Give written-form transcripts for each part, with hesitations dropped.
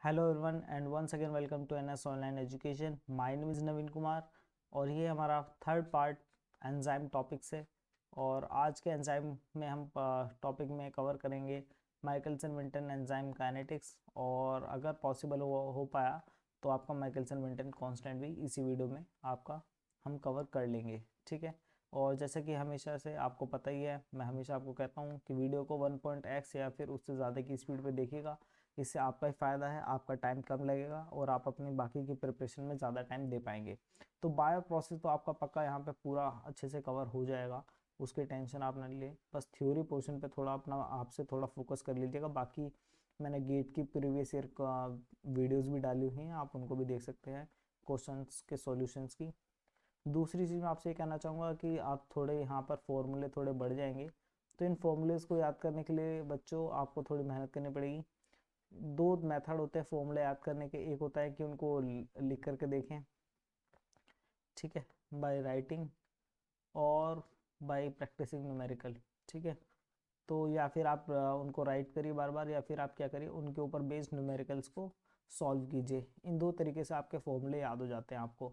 Hello everyone and once again welcome to NS online education. My name is Naveen Kumar और ये हमारा third part enzyme topic से। और आज के एंजाइम में हम टॉपिक में कवर करेंगे माइकलसन मेंटन एंजाइम काइनेटिक्स, और अगर पॉसिबल हो पाया तो आपका माइकलसन मेंटन कांस्टेंट भी इसी वीडियो में आपका हम कवर कर लेंगे। ठीक है। और जैसे कि हमेशा से आपको पता ही है, मैं हमेशा आपको कहता हूँ कि वीडियो को 1.x या फिर उससे ज़्यादा की स्पीड पे देखिएगा। इससे आपका ही फ़ायदा है, आपका टाइम कम लगेगा और आप अपनी बाकी की प्रिपरेशन में ज़्यादा टाइम दे पाएंगे। तो बायो प्रोसेस तो आपका पक्का यहाँ पे पूरा अच्छे से कवर हो जाएगा, उसकी टेंशन आप ना लिए। बस थ्योरी पोर्शन पे थोड़ा अपना आपसे थोड़ा फोकस कर लीजिएगा। बाकी मैंने गेट की प्रीवियस ईयर का वीडियोज़ भी डाली हुई हैं, आप उनको भी देख सकते हैं, क्वेश्चंस के सॉल्यूशंस की। दूसरी चीज़ मैं आपसे ये कहना चाहूँगा कि आप थोड़े यहाँ पर फॉर्मूले थोड़े बढ़ जाएंगे, तो इन फॉर्मूलेज़ को याद करने के लिए बच्चों आपको थोड़ी मेहनत करनी पड़ेगी। दो मेथड होते हैं फॉर्मूले याद करने के। एक होता है कि उनको लिख करके देखें, ठीक है, बाय राइटिंग, और बाय प्रैक्टिसिंग न्यूमेरिकल। ठीक है। तो या फिर आप उनको राइट करिए बार बार, या फिर आप क्या करिए, उनके ऊपर बेस्ड न्यूमेरिकल्स को सॉल्व कीजिए। इन दो तरीके से आपके फॉर्मूले याद हो जाते हैं आपको।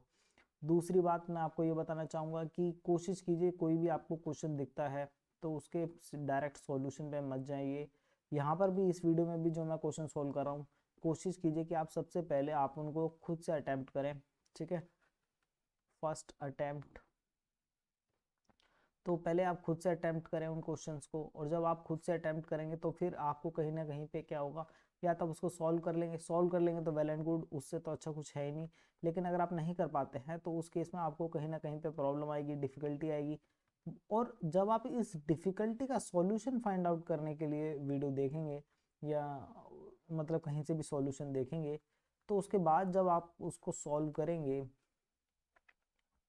दूसरी बात मैं आपको ये बताना चाहूँगा कि कोशिश कीजिए, कोई भी आपको क्वेश्चन दिखता है तो उसके डायरेक्ट सॉल्यूशन पे मत जाइए। यहाँ पर भी इस वीडियो में भी जो मैं क्वेश्चन सोल्व कर रहा हूँ, कोशिश कीजिए कि आप सबसे पहले आप उनको खुद से अटैम्प्ट करें। ठीक है, फर्स्ट अटैम्प्ट। तो पहले आप खुद से अटैम्प्ट करें उन क्वेश्चंस को, और जब आप खुद से अटैम्प्ट करेंगे तो फिर आपको कहीं ना कहीं पे क्या होगा, या तो आप उसको सॉल्व कर लेंगे तो वेल एंड गुड, उससे तो अच्छा कुछ है ही नहीं। लेकिन अगर आप नहीं कर पाते हैं तो उस केस में आपको कहीं ना कहीं पे प्रॉब्लम आएगी, डिफिकल्टी आएगी। और जब आप इस डिफिकल्टी का सॉल्यूशन फाइंड आउट करने के लिए वीडियो देखेंगे, या मतलब कहीं से भी सॉल्यूशन देखेंगे, तो उसके बाद जब आप उसको सॉल्व करेंगे,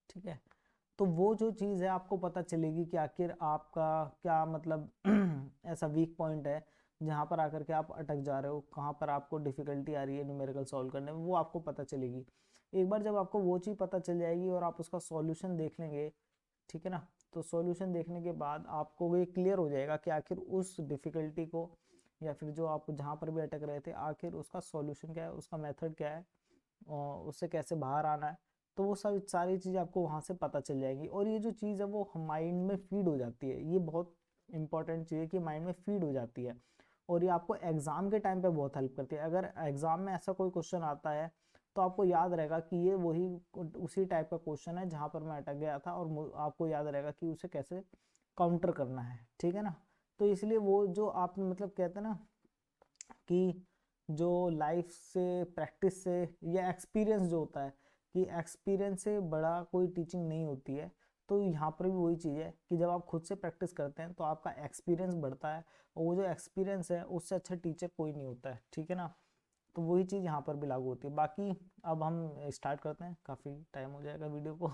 ठीक है, तो वो जो चीज़ है आपको पता चलेगी कि आखिर आपका क्या मतलब ऐसा वीक पॉइंट है जहाँ पर आकर के आप अटक जा रहे हो, कहाँ पर आपको डिफिकल्टी आ रही है न्यूमेरिकल सॉल्व करने में, वो आपको पता चलेगी। एक बार जब आपको वो चीज़ पता चल जाएगी और आप उसका सॉल्यूशन देख लेंगे, ठीक है ना, तो सॉल्यूशन देखने के बाद आपको ये क्लियर हो जाएगा कि आखिर उस डिफिकल्टी को, या फिर जो आप जहाँ पर भी अटक रहे थे, आखिर उसका सॉल्यूशन क्या है, उसका मेथड क्या है, और उससे कैसे बाहर आना है। तो वो सब सारी चीज़ आपको वहाँ से पता चल जाएगी, और ये जो चीज़ है वो माइंड में फीड हो जाती है। ये बहुत इंपॉर्टेंट चीज़ है कि माइंड में फीड हो जाती है, और ये आपको एग्ज़ाम के टाइम पे बहुत हेल्प करती है। अगर एग्ज़ाम में ऐसा कोई क्वेश्चन आता है तो आपको याद रहेगा कि ये वही उसी टाइप का क्वेश्चन है जहाँ पर मैं अटक गया था, और आपको याद रहेगा कि उसे कैसे काउंटर करना है। ठीक है ना। तो इसलिए वो जो आप मतलब कहते हैं ना कि जो लाइफ से, प्रैक्टिस से, या एक्सपीरियंस जो होता है, कि एक्सपीरियंस से बड़ा कोई टीचिंग नहीं होती है। तो यहाँ पर भी वही चीज़ है कि जब आप खुद से प्रैक्टिस करते हैं तो आपका एक्सपीरियंस बढ़ता है, और वो जो एक्सपीरियंस है उससे अच्छा टीचर कोई नहीं होता है। ठीक है ना। तो वही चीज़ यहाँ पर भी लागू होती है। बाकी अब हम स्टार्ट करते हैं, काफ़ी टाइम हो जाएगा वीडियो को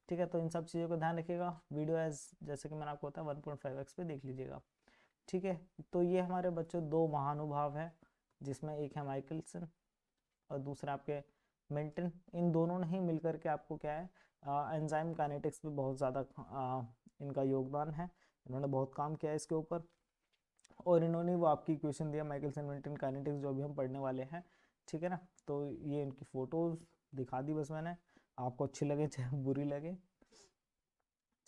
ठीक है। तो इन सब चीज़ों का ध्यान रखिएगा। वीडियो एज जैसे कि मैंने आपको बताया 1.5x पे देख लीजिएगा। ठीक है। तो ये हमारे बच्चों दो महानुभाव हैं, जिसमें एक है माइकलसन और दूसरा आपके मेंटन। इन दोनों ने ही मिलकर के आपको क्या है, एंजाइम काइनेटिक्स पे बहुत ज़्यादा इनका योगदान है। इन्होंने बहुत काम किया है इसके ऊपर, और इन्होंने वो आपकी इक्वेशन दिया माइकलसन मेंटन काइनेटिक्स, जो अभी हम पढ़ने वाले हैं। ठीक है ना। तो ये इनकी फ़ोटोज़ दिखा दी बस मैंने, आपको अच्छी लगे चाहे बुरी लगे।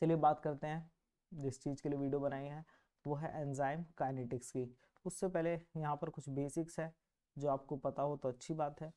चलिए बात करते हैं जिस चीज़ के लिए वीडियो बनाई है, वो है एंजाइम काइनेटिक्स की। उससे पहले यहाँ पर कुछ बेसिक्स है, जो आपको पता हो तो अच्छी बात है,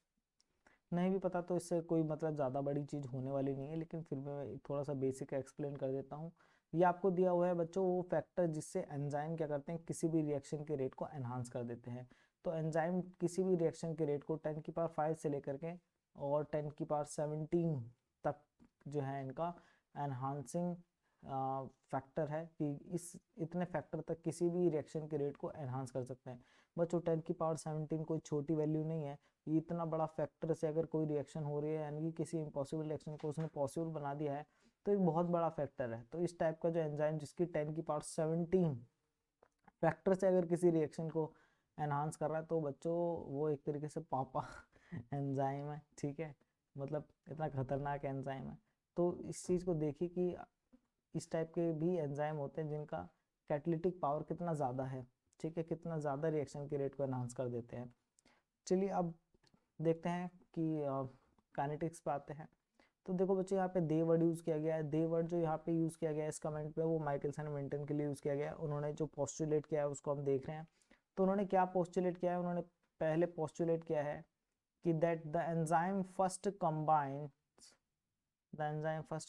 नहीं भी पता तो इससे कोई मतलब ज़्यादा बड़ी चीज़ होने वाली नहीं है, लेकिन फिर मैं थोड़ा सा बेसिक एक्सप्लेन कर देता हूँ। ये आपको दिया हुआ है बच्चों वो फैक्टर जिससे एंजाइम क्या करते हैं, किसी भी रिएक्शन के रेट को एनहांस कर देते हैं। तो एंजाइम किसी भी रिएक्शन के रेट को 10⁵ से लेकर के और 10⁻17 तक जो है इनका एनहांसिंग फैक्टर है, कि इस इतने फैक्टर तक किसी भी रिएक्शन के रेट को एनहांस कर सकते हैं। बच्चों 10⁻17 कोई छोटी वैल्यू नहीं है। ये इतना बड़ा फैक्टर से अगर कोई रिएक्शन हो रही है, यानी कि किसी इम्पॉसिबल रिएक्शन को उसने पॉसिबल बना दिया है, तो एक बहुत बड़ा फैक्टर है। तो इस टाइप का जो एंजाइम जिसकी 10⁻17 फैक्टर से अगर किसी रिएक्शन को एनहांस कर रहा है, तो बच्चों वो एक तरीके से पापा एंजाइम है। ठीक है, मतलब इतना खतरनाक एंजाइम है। तो इस चीज़ को देखिए कि इस टाइप के भी एंजाइम होते हैं जिनका कैटालिटिक पावर कितना ज़्यादा है। ठीक है, कितना ज़्यादा रिएक्शन के रेट को एनहांस कर देते हैं। चलिए अब देखते हैं कि काइनेटिक्स पे आते हैं। तो देखो बच्चों यहाँ पे दे वर्ड यूज़ किया गया है। दे वर्ड जो यहाँ पे यूज़ किया गया है इस कमेंट पे वो माइकलसन एंड मेंटन के लिए यूज़ किया गया है। उन्होंने जो पोस्टुलेट किया है उसको हम देख रहे हैं। तो उन्होंने क्या पोस्टुलेट किया है, उन्होंने पहले पोस्टुलेट किया है कि that the enzyme first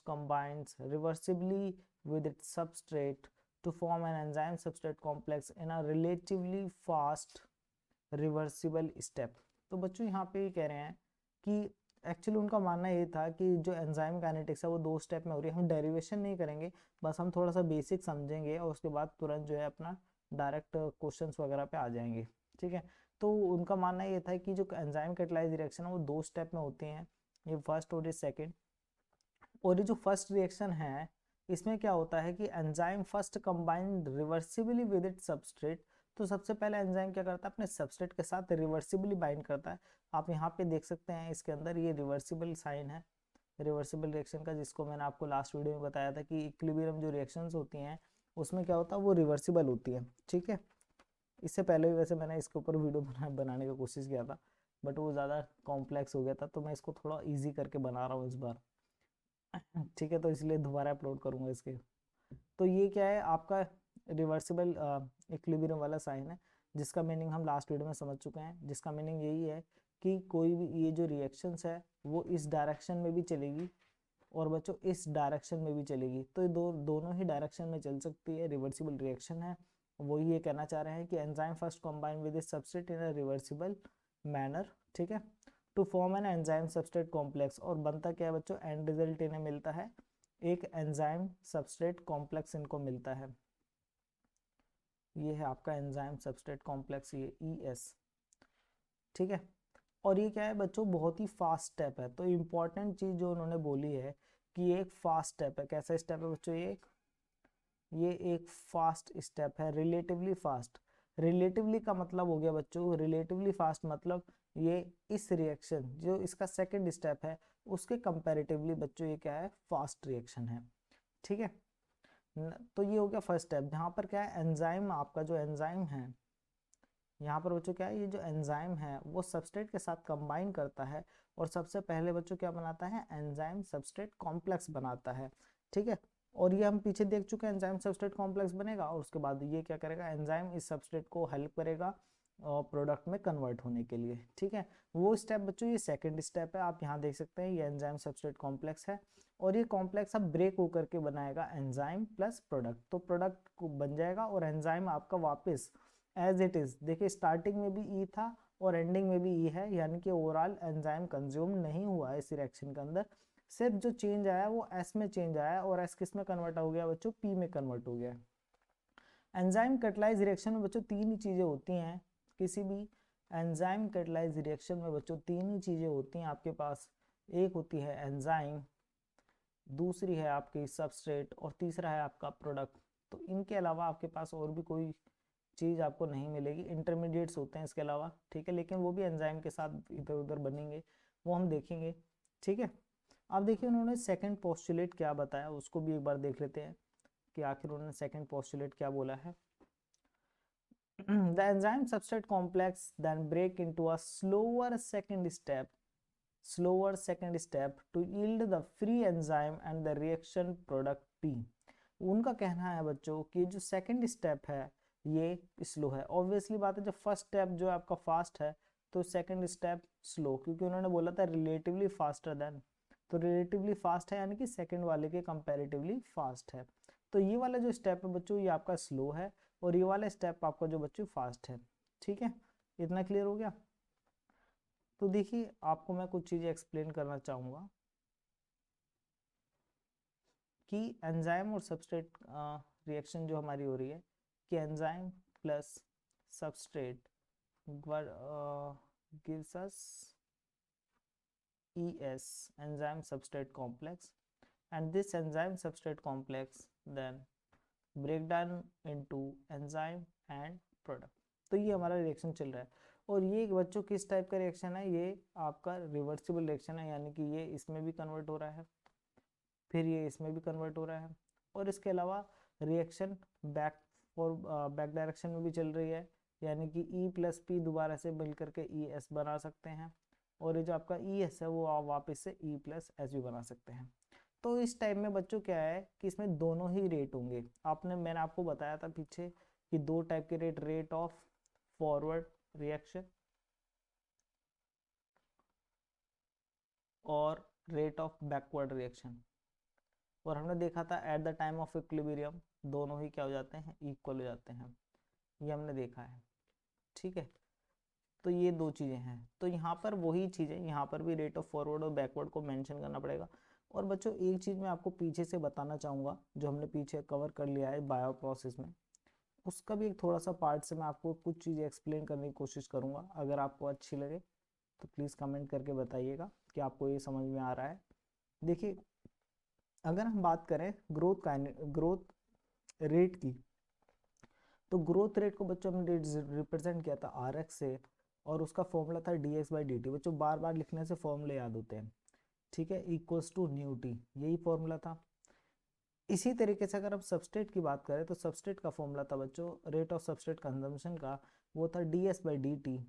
combines reversibly with its substrate to form an enzyme substrate complex in a relatively fast reversible step। तो बच्चों यहाँ पे ये कह रहे हैं कि एक्चुअली उनका मानना ये था कि जो एंजाइम काइनेटिक्स है वो 2 स्टेप में हो रही है। हम डेरिवेशन नहीं करेंगे, बस हम थोड़ा सा बेसिक समझेंगे और उसके बाद तुरंत जो है अपना डायरेक्ट क्वेश्चंस वगैरह पे आ जाएंगे। ठीक है, तो उनका मानना ये था कि जो एंजाइम कैटलाइज रिएक्शन है वो 2 स्टेप में होती हैं, ये फर्स्ट और ये सेकेंड। और ये जो फर्स्ट रिएक्शन है इसमें क्या होता है कि enzyme first combined reversibly with it substrate. तो सबसे पहले एंजाइम क्या करता है, अपने सबस्ट्रेट के साथ रिवर्सिबली बाइंड करता है। आप यहाँ पे देख सकते हैं इसके अंदर ये रिवर्सिबल साइन है रिवर्सिबल रिएक्शन का, जिसको मैंने आपको लास्ट वीडियो में बताया था कि इक्विलिब्रियम जो रिएक्शंस होती हैं उसमें क्या होता है वो रिवर्सिबल होती है। ठीक है, इससे पहले भी वैसे मैंने इसके ऊपर वीडियो बनाने की कोशिश किया था, बट वो ज़्यादा कॉम्प्लेक्स हो गया था, तो मैं इसको थोड़ा ईजी करके बना रहा हूँ इस बार। ठीक है, तो इसलिए दोबारा अपलोड करूंगा इसके। तो ये क्या है आपका रिवर्सिबल इक्विलिब्रियम वाला साइन है, जिसका मीनिंग हम लास्ट वीडियो में समझ चुके हैं। जिसका मीनिंग यही है कि कोई भी ये जो रिएक्शंस है वो इस डायरेक्शन में भी चलेगी और बच्चों इस डायरेक्शन में भी चलेगी। तो ये दोनों ही डायरेक्शन में चल सकती है, रिवर्सिबल रिएक्शन है। वही ये कहना चाह रहे हैं कि enzyme first combine with this substrate in a reversible manner. ठीक है, to form an enzyme substrate complex. और बनता क्या है बच्चों, एंड रिजल्ट इन्हें मिलता है एक एंजाइम सबस्ट्रेट कॉम्प्लेक्स इनको मिलता है। ये है आपका एंजाइम सबस्ट्रेट कॉम्प्लेक्स, ये ES। ठीक है, और ये क्या है बच्चों, बहुत ही फास्ट स्टेप है। तो इम्पॉर्टेंट चीज जो उन्होंने बोली है कि ये एक फास्ट स्टेप है। कैसा स्टेप है बच्चों, ये एक फास्ट स्टेप है, रिलेटिवली फास्ट। रिलेटिवली का मतलब हो गया बच्चों, रिलेटिवली फास्ट मतलब ये इस रिएक्शन जो इसका सेकंड स्टेप है उसके कंपैरेटिवली बच्चों ये क्या है, फास्ट रिएक्शन है। ठीक है, तो ये हो गया फर्स्ट स्टेप, जहाँ पर क्या है एंजाइम, आपका जो एंजाइम है यहाँ पर बच्चों क्या है, ये जो एंजाइम है वो सबस्ट्रेट के साथ कंबाइन करता है और सबसे पहले बच्चों क्या बनाता है, एंजाइम सबस्ट्रेट कॉम्प्लेक्स बनाता है। ठीक है, और ये हम पीछे देख चुके हैं, एंजाइम सबस्ट्रेट कॉम्प्लेक्स बनेगा और उसके बाद ये क्या करेगा, एंजाइम इस सबस्ट्रेट को हेल्प करेगा और प्रोडक्ट में कन्वर्ट होने के लिए। ठीक है, वो स्टेप बच्चों ये सेकंड स्टेप है। आप यहाँ देख सकते हैं ये एंजाइम सबस्ट्रेट कॉम्प्लेक्स है और ये कॉम्प्लेक्स अब ब्रेक होकर के बनाएगा एंजाइम प्लस प्रोडक्ट। तो प्रोडक्ट को बन जाएगा और एंजाइम आपका वापस एज इट इज, देखिए स्टार्टिंग में भी ई था और एंडिंग में भी ई है, यानी कि ओवरऑल एंजाइम कंज्यूम नहीं हुआ है इस रिएक्शन के अंदर। सिर्फ जो चेंज आया वो एस में चेंज आया और एस किस में कन्वर्ट हो गया बच्चों, पी में कन्वर्ट हो गया। एंजाइम कैटलाइज रिएक्शन में बच्चों तीन ही चीजें होती हैं। किसी भी एंजाइम कैटलाइज रिएक्शन में बच्चों तीन ही चीजें होती हैं आपके पास। एक होती है एंजाइम, दूसरी है आपकी सबस्ट्रेट और तीसरा है आपका प्रोडक्ट। तो इनके अलावा आपके पास और भी कोई चीज़ आपको नहीं मिलेगी, इंटरमीडिएट्स होते हैं इसके अलावा। ठीक है, लेकिन वो भी एंजाइम के साथ इधर उधर बनेंगे, वो हम देखेंगे। ठीक है, अब देखिए उन्होंने सेकंड पोस्टुलेट क्या बताया उसको भी एक बार देख लेते हैं कि आखिर उन्होंने सेकंड पोस्टुलेट क्या बोला है। The enzyme substrate complex then break into a slower second step to yield the free enzyme and the reaction product P। उनका कहना है बच्चों कि जो सेकंड स्टेप है ये स्लो है। ऑब्वियसली बात है, जब फर्स्ट स्टेप जो है आपका फास्ट है तो सेकंड स्टेप स्लो, क्योंकि उन्होंने बोला था रिलेटिवली फास्टर देन। तो रिलेटिवली फास्ट है यानी कि सेकंड वाले के कंपैरेटिवली फास्ट है। तो ये वाला जो स्टेप है बच्चों ये आपका स्लो है और ये वाला स्टेप आपका जो बच्चों फास्ट है। ठीक है, इतना क्लियर हो गया। तो देखिए आपको मैं कुछ चीज़ें एक्सप्लेन करना चाहूँगा कि एंजाइम और सबस्ट्रेट रिएक्शन जो हमारी हो रही है कि enzyme plus substrate gives us ES, enzyme substrate complex, and this enzyme substrate complex then break down into enzyme and product। तो ये हमारा रिएक्शन चल रहा है और ये बच्चों किस टाइप का रिएक्शन है, ये आपका रिवर्सिबल रिएक्शन है, यानी कि ये इसमें भी कन्वर्ट हो रहा है फिर ये इसमें भी कन्वर्ट हो रहा है और इसके अलावा रिएक्शन बैक और बैक डायरेक्शन में भी चल रही है, यानी कि E प्लस पी दोबारा से मिल करके ES बना सकते हैं। और ये जो आपका ई एस है वो आप वापस से ई प्लस एस भी बना सकते हैं। तो इस टाइप में बच्चों क्या है कि इसमें दोनों ही रेट होंगे। मैंने आपको बताया था पीछे कि दो टाइप के rate, rate of forward reaction और रेट ऑफ बैकवर्ड रिएक्शन। और हमने देखा था at the time of equilibrium दोनों ही क्या हो जाते हैं, इक्वल हो जाते हैं, ये हमने देखा है। ठीक है, तो ये दो चीज़ें हैं। तो यहाँ पर वही चीज़ है, यहाँ पर भी रेट ऑफ फॉरवर्ड और बैकवर्ड को मेंशन करना पड़ेगा। और बच्चों एक चीज़ मैं आपको पीछे से बताना चाहूँगा, जो हमने पीछे कवर कर लिया है बायो प्रोसेस में, उसका भी एक थोड़ा सा पार्ट से मैं आपको कुछ चीज़ें एक्सप्लेन करने की कोशिश करूँगा। अगर आपको अच्छी लगे तो प्लीज़ कमेंट करके बताइएगा कि आपको ये समझ में आ रहा है। देखिए, अगर हम बात करें ग्रोथ रेट की, तो ग्रोथ रेट को बच्चों हमने रिप्रेजेंट किया था आर एक्स से, और उसका फॉर्मूला था D x by D T. बच्चों बार बार लिखने से फॉर्मूले याद होते हैं, ठीक है, इक्वल्स टू न्यू टी, यही फॉर्मूला था। इसी तरीके से अगर हम सबस्ट्रेट की बात करें तो सबस्ट्रेट का फॉर्मूला था बच्चों रेट ऑफ सबस्ट्रेट कंजम्पशन का, वो था D S by D T,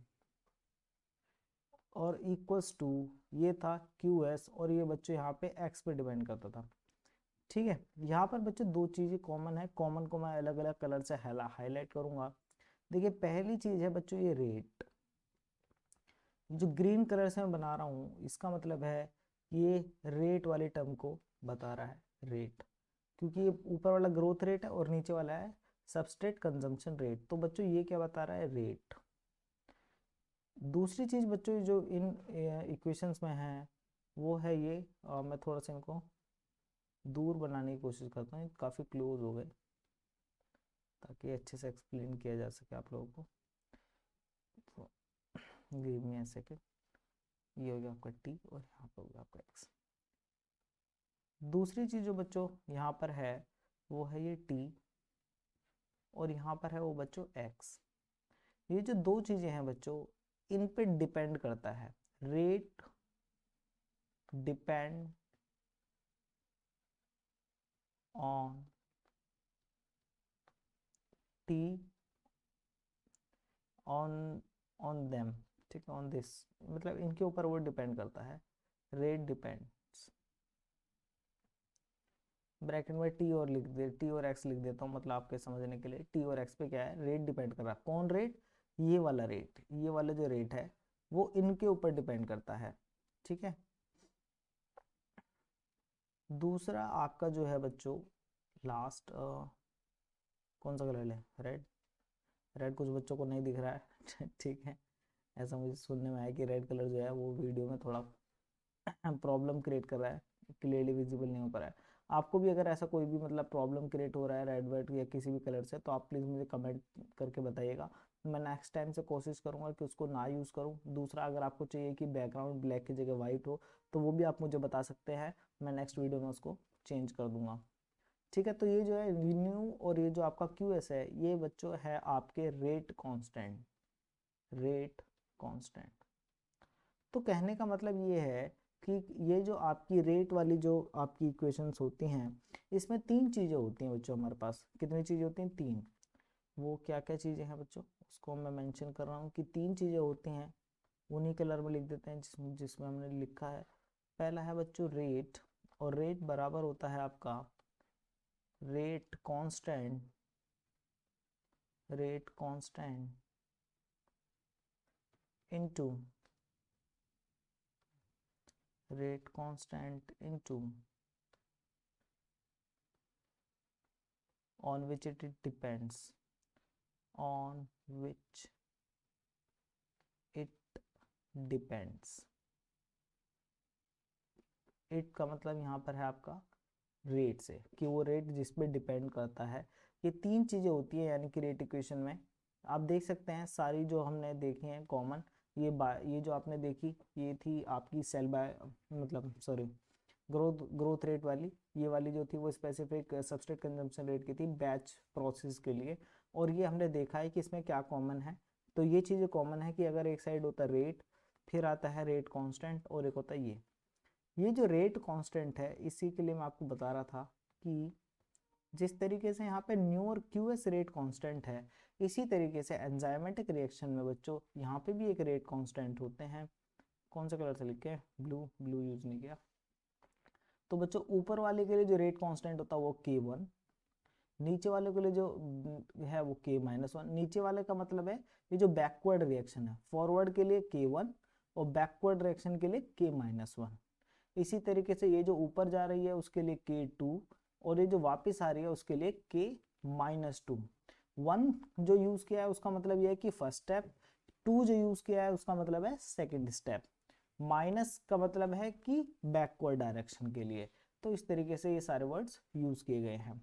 और इक्वल्स टू ये था क्यू एस, और ये बच्चों यहाँ पे एक्स पे डिपेंड करता था। ठीक है, यहाँ पर बच्चों दो चीज़ें कॉमन है, कॉमन को मैं अलग अलग कलर से हाईलाइट करूंगा। देखिए पहली चीज़ है बच्चों ये रेट, जो ग्रीन कलर से मैं बना रहा हूँ इसका मतलब है ये रेट वाले टर्म को बता रहा है, रेट, क्योंकि ये ऊपर वाला ग्रोथ रेट है और नीचे वाला है सबस्ट्रेट कंजम्पशन रेट, तो बच्चों ये क्या बता रहा है, रेट। दूसरी चीज़ बच्चों जो इन इक्वेशंस में है वो है ये, मैं थोड़ा सा इनको दूर बनाने की कोशिश करता हूँ, काफ़ी क्लोज हो गए ताकि अच्छे से एक्सप्लेन किया जा सके आप लोगों को। तो गिव मी अ सेकेंड, ये हो गया आपका टी और यहाँ पर हो गया आपका एक्स। दूसरी चीज़ जो बच्चों यहाँ पर है वो है ये टी, और यहाँ पर है वो बच्चों एक्स। ये जो दो चीज़ें हैं बच्चों इन पे डिपेंड करता है, rate depend on T on on them, ठीक है, ऑन दिस, मतलब इनके ऊपर वो डिपेंड करता है, रेट डिपेंड्स, ब्रैकेट में टी और लिख दे, टी और एक्स लिख देता हूँ मतलब आपके समझने के लिए। टी और एक्स पे क्या है, रेट डिपेंड कर रहा है। कौन रेट, ये वाला रेट, ये वाला जो रेट है वो इनके ऊपर डिपेंड करता है, ठीक है। दूसरा आपका जो है बच्चों लास्ट, कौन सा कलर है, रेड। रेड कुछ बच्चों को नहीं दिख रहा है ठीक है, ऐसा मुझे सुनने में आया कि रेड कलर जो है वो वीडियो में थोड़ा प्रॉब्लम क्रिएट कर रहा है, क्लियरली विजिबल नहीं हो पा रहा है। आपको भी अगर ऐसा कोई भी मतलब प्रॉब्लम क्रिएट हो रहा है रेड वेड या किसी भी कलर से, तो आप प्लीज़ मुझे कमेंट करके बताइएगा, मैं नेक्स्ट टाइम से कोशिश करूंगा कि उसको ना यूज़ करूं। दूसरा, अगर आपको चाहिए कि बैकग्राउंड ब्लैक की जगह वाइट हो तो वो भी आप मुझे बता सकते हैं, मैं नेक्स्ट वीडियो में उसको चेंज कर दूंगा। ठीक है, तो ये जो है न्यू और ये जो आपका क्यू एस है ये बच्चों है आपके रेट कांस्टेंट, रेट कांस्टेंट। तो कहने का मतलब ये है कि ये जो आपकी रेट वाली जो आपकी इक्वेशंस होती हैं इसमें तीन चीज़ें होती हैं बच्चों हमारे पास। कितनी चीज़ें होती हैं, तीन। वो क्या क्या चीज़ें हैं बच्चों, उसको मैं मेंशन कर रहा हूँ कि तीन चीज़ें होती हैं, उन्हीं कलर में लिख देते हैं जिसमें जिसमें हमने लिखा है। पहला है बच्चों रेट, और रेट बराबर होता है आपका rate constant, rate constant into rate constant into on which it depends, on which it depends। it का मतलब यहाँ पर है आपका रेट से, कि वो रेट जिस पे डिपेंड करता है। ये तीन चीज़ें होती है यानी कि रेट इक्वेशन में। आप देख सकते हैं सारी जो हमने देखी हैं कॉमन, ये जो आपने देखी ये थी आपकी सेल बाय मतलब सॉरी ग्रोथ रेट वाली, ये वाली जो थी वो स्पेसिफिक सबस्ट्रेट कंजम्पशन रेट की थी बैच प्रोसेस के लिए। और ये हमने देखा है कि इसमें क्या कॉमन है, तो ये चीज़ें कॉमन है कि अगर एक साइड होता है रेट, फिर आता है रेट कांस्टेंट, और एक होता है ये जो रेट कांस्टेंट है इसी के लिए मैं आपको बता रहा था कि जिस तरीके से यहाँ पे न्यू और क्यू एस रेट कांस्टेंट है, इसी तरीके से एंजाइमेटिक रिएक्शन में बच्चों यहाँ पे भी एक रेट कांस्टेंट होते हैं, कौन से कलर से लिखे, ब्लू, ब्लू यूज नहीं किया। तो बच्चों ऊपर वाले के लिए जो रेट कांस्टेंट होता है वो k1, नीचे वाले के लिए जो है वो k-1। नीचे वाले का मतलब है ये जो बैकवर्ड रिएक्शन है, फॉरवर्ड के लिए k1 और बैकवर्ड रिएक्शन के लिए k-1। इसी तरीके से ये जो ऊपर जा रही है उसके लिए k2 और ये जो वापस आ रही है उसके लिए k-2। 1 जो यूज किया है उसका मतलब ये है कि फर्स्ट स्टेप, 2 जो यूज किया है उसका मतलब है सेकंड स्टेप, माइनस का मतलब है कि बैकवर्ड डायरेक्शन के लिए। तो इस तरीके से ये सारे वर्ड्स यूज किए गए हैं।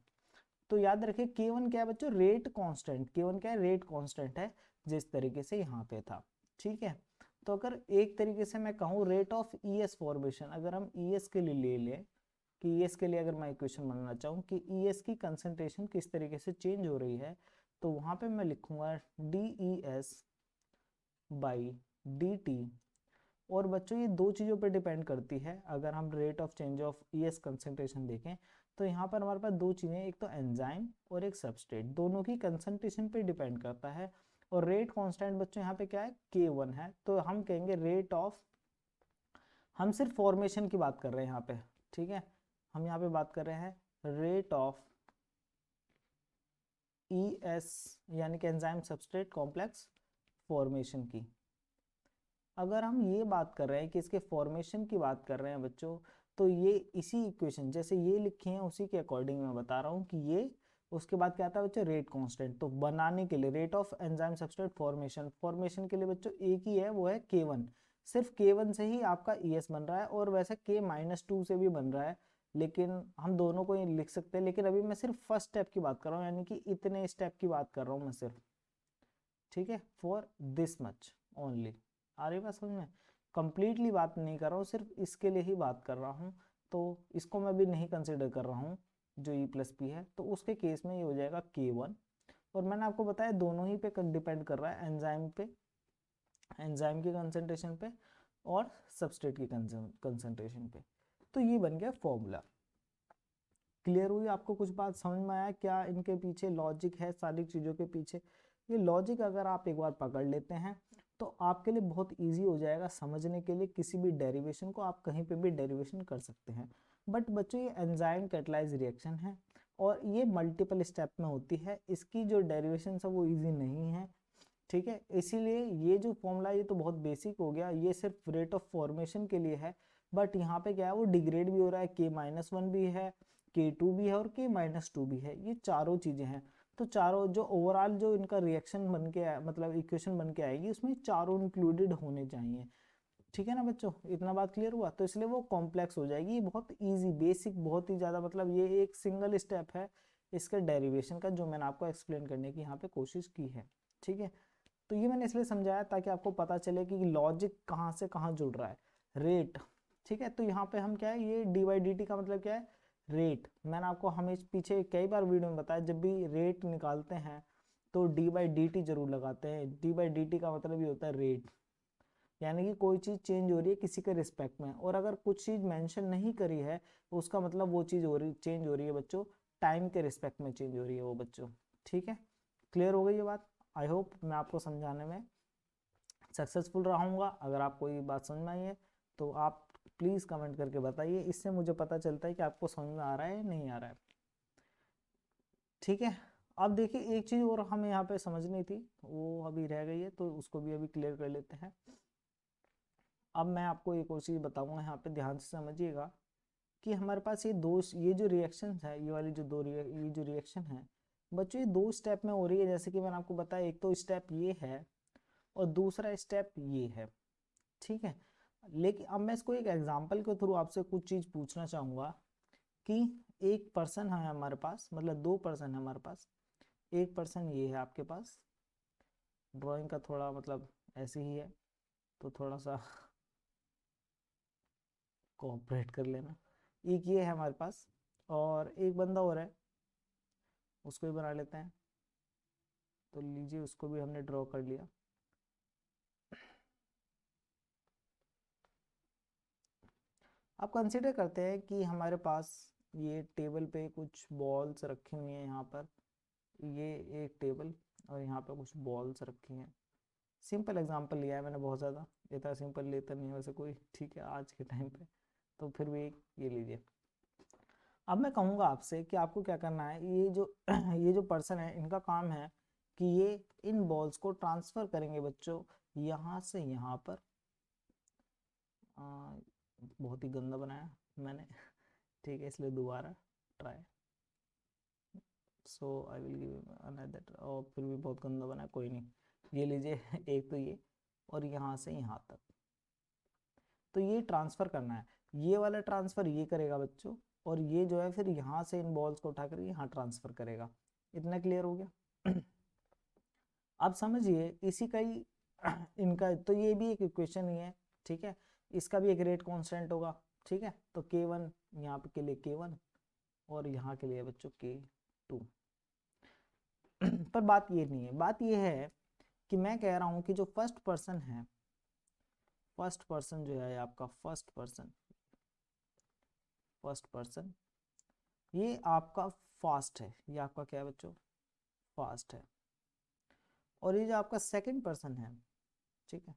तो याद रखिए k1 क्या है बच्चों, रेट कांस्टेंट। k1 क्या है, रेट कांस्टेंट है, जिस तरीके से यहाँ पे था। ठीक है, तो अगर एक तरीके से मैं कहूँ रेट ऑफ ईएस फॉर्मेशन, अगर हम ईएस के लिए ले लें कि ईएस के लिए अगर मैं इक्वेशन बनाना चाहूँ कि ईएस की कंसंट्रेशन किस तरीके से चेंज हो रही है, तो वहाँ पे मैं लिखूंगा DES बाई DT। और बच्चों ये दो चीज़ों पे डिपेंड करती है। अगर हम rate of change of ES concentration देखें तो यहाँ पर हमारे पास दो चीज़ें, एक तो एंजाइम और एक सबस्ट्रेट, दोनों की कंसंट्रेशन पे डिपेंड करता है। और रेट कांस्टेंट बच्चों यहाँ पे क्या है, k1 है। तो हम कहेंगे रेट ऑफ, हम सिर्फ फॉर्मेशन की बात कर रहे हैं यहाँ पे, ठीक है, हम यहाँ पे बात कर रहे हैं रेट ऑफ ES यानी कि एंजाइम सबस्ट्रेट कॉम्प्लेक्स फॉर्मेशन की। अगर हम ये बात कर रहे हैं कि इसके फॉर्मेशन की बात कर रहे हैं बच्चों, तो ये इसी इक्वेशन जैसे ये लिखी है उसी के अकॉर्डिंग मैं बता रहा हूँ कि ये, उसके बाद क्या आता है बच्चों, रेट कांस्टेंट। तो बनाने के लिए rate of enzyme substrate formation, formation के लिए बच्चों एक ही है, वो है k1। सिर्फ k1 से ही आपका ES बन रहा है, और वैसे k-2 से भी बन रहा है, लेकिन हम दोनों को ही लिख सकते हैं। लेकिन अभी मैं सिर्फ फर्स्ट स्टेप की बात कर रहा हूँ, यानी कि इतने स्टेप की बात कर रहा हूँ मैं सिर्फ, ठीक है, फॉर दिस मच ओनली। आ रही बात समझ में, कंप्लीटली बात नहीं कर रहा हूँ, सिर्फ इसके लिए ही बात कर रहा हूँ। तो इसको मैं भी नहीं कंसिडर कर रहा हूँ जो E+P है, तो उसके केस में ये हो जाएगा k1। और मैंने आपको बताया दोनों ही पे डिपेंड कर रहा है, एंजाइम पे, एंजाइम की कंसंट्रेशन पे और सबस्ट्रेट की कंसंट्रेशन पे। तो ये बन गया फॉर्मूला। क्लियर हुई आपको, कुछ बात समझ में आया क्या इनके पीछे लॉजिक है, सारी चीज़ों के पीछे। ये लॉजिक अगर आप एक बार पकड़ लेते हैं तो आपके लिए बहुत इजी हो जाएगा समझने के लिए। किसी भी डेरिवेशन को आप कहीं पे भी डेरिवेशन कर सकते हैं। बट बच्चों ये एंजाइम कैटलाइज रिएक्शन है और ये मल्टीपल स्टेप में होती है, इसकी जो डेरिवेशन है वो ईजी नहीं है, ठीक है। इसीलिए ये जो फॉर्मूला ये तो बहुत बेसिक हो गया, ये सिर्फ रेट ऑफ फॉर्मेशन के लिए है। बट यहाँ पे क्या है, वो डिग्रेड भी हो रहा है, k-1 भी है, k2 भी है और k-2 भी है, ये चारों चीजें हैं। तो चारों जो ओवरऑल जो इनका रिएक्शन बन के मतलब इक्वेशन बन के आएगी, उसमें चारों इंक्लूडेड होने चाहिए, ठीक है ना बच्चों, इतना बात क्लियर हुआ। तो इसलिए वो कॉम्प्लेक्स हो जाएगी, बहुत इजी बेसिक, बहुत ही ज़्यादा, मतलब ये एक सिंगल स्टेप है इसके डेरिवेशन का, जो मैंने आपको एक्सप्लेन करने की यहाँ पे कोशिश की है, ठीक है। तो ये मैंने इसलिए समझाया ताकि आपको पता चले कि लॉजिक कहाँ से कहाँ जुड़ रहा है। रेट, ठीक है, तो यहाँ पे हम क्या है, ये dy/dt का मतलब क्या है, रेट। मैंने आपको हमेशा पीछे कई बार वीडियो में बताया, जब भी रेट निकालते हैं तो d/dt जरूर लगाते हैं। d/dt का मतलब ये होता है रेट, यानी कि कोई चीज़ चेंज हो रही है किसी के रिस्पेक्ट में, और अगर कुछ चीज़ मेंशन नहीं करी है उसका मतलब वो चीज़ हो रही, चेंज हो रही है बच्चों, टाइम के रिस्पेक्ट में चेंज हो रही है वो बच्चों, ठीक है। क्लियर हो गई ये बात। आई होप मैं आपको समझाने में सक्सेसफुल रहूँगा। अगर आपको ये बात समझ में आई है तो आप प्लीज़ कमेंट करके बताइए, इससे मुझे पता चलता है कि आपको समझ में आ रहा है या नहीं आ रहा है, ठीक है। अब देखिए एक चीज़ और हमें यहाँ पे समझनी थी, वो अभी रह गई है, तो उसको भी अभी क्लियर कर लेते हैं। अब मैं आपको एक और चीज़ बताऊंगा, यहाँ पे ध्यान से समझिएगा कि हमारे पास ये जो रिएक्शन है, ये वाली जो ये जो रिएक्शन है बच्चों, ये दो स्टेप में हो रही है। जैसे कि मैंने आपको बताया, एक तो स्टेप ये है और दूसरा स्टेप ये है, ठीक है। लेकिन अब मैं इसको एक एग्जांपल के थ्रू आपसे कुछ चीज़ पूछना चाहूँगा कि एक पर्सन है हमारे पास, मतलब दो पर्सन है हमारे पास, एक पर्सन ये है आपके पास, ड्राइंग का थोड़ा मतलब ऐसे ही है तो थोड़ा सा कोऑपरेट कर लेना। एक ये है हमारे पास और एक बंदा और है, उसको भी बना लेते हैं। तो लीजिए उसको भी हमने ड्रॉ कर लिया। आप कंसीडर करते हैं कि हमारे पास ये टेबल पे कुछ बॉल्स रखी हुई हैं, यहाँ पर ये एक टेबल और यहाँ पर कुछ बॉल्स रखी हैं, सिंपल एग्जांपल लिया है मैंने, बहुत ज़्यादा इतना सिंपल लेता नहीं है वैसे कोई, ठीक है, आज के टाइम पे, तो फिर भी ये लीजिए। अब मैं कहूँगा आपसे कि आपको क्या करना है, ये जो ये जो पर्सन है इनका काम है कि ये इन बॉल्स को ट्रांसफ़र करेंगे बच्चों यहाँ से यहाँ पर। बहुत ही गंदा बनाया मैंने ठीक है, इसलिए दोबारा try, so I will give another, और फिर भी बहुत गंदा बना, कोई नहीं, ये लीजिए एक तो ये, और यहाँ से यहाँ तक, तो ये ट्रांसफ़र करना है, ये वाला ट्रांसफ़र ये करेगा बच्चों, और ये जो है फिर यहाँ से इन बॉल्स को उठाकर यहाँ ट्रांसफ़र करेगा। इतना क्लियर हो गया? अब समझिए इसी का ही इनका, तो ये भी एक इक्वेशन ही है, ठीक है, इसका भी एक रेट कांस्टेंट होगा, ठीक है, तो K1 यहाँ पे के लिए K1 और यहाँ के लिए बच्चों K2 पर बात ये नहीं है, बात ये है कि मैं कह रहा हूँ कि जो फर्स्ट पर्सन है, फर्स्ट पर्सन जो है आपका फर्स्ट पर्सन ये आपका फास्ट है, ये आपका क्या है बच्चों, फास्ट है, और ये जो आपका सेकंड पर्सन है, ठीक है,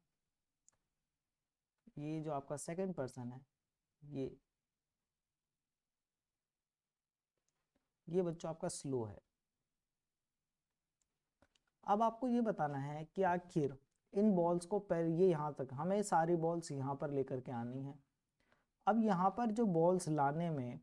ये जो आपका सेकंड पर्सन है, ये बच्चों आपका स्लो है। अब आपको ये बताना है कि आखिर इन बॉल्स को ये यहाँ तक, हमें सारी बॉल्स यहाँ पर लेकर के आनी है। अब यहाँ पर जो बॉल्स लाने में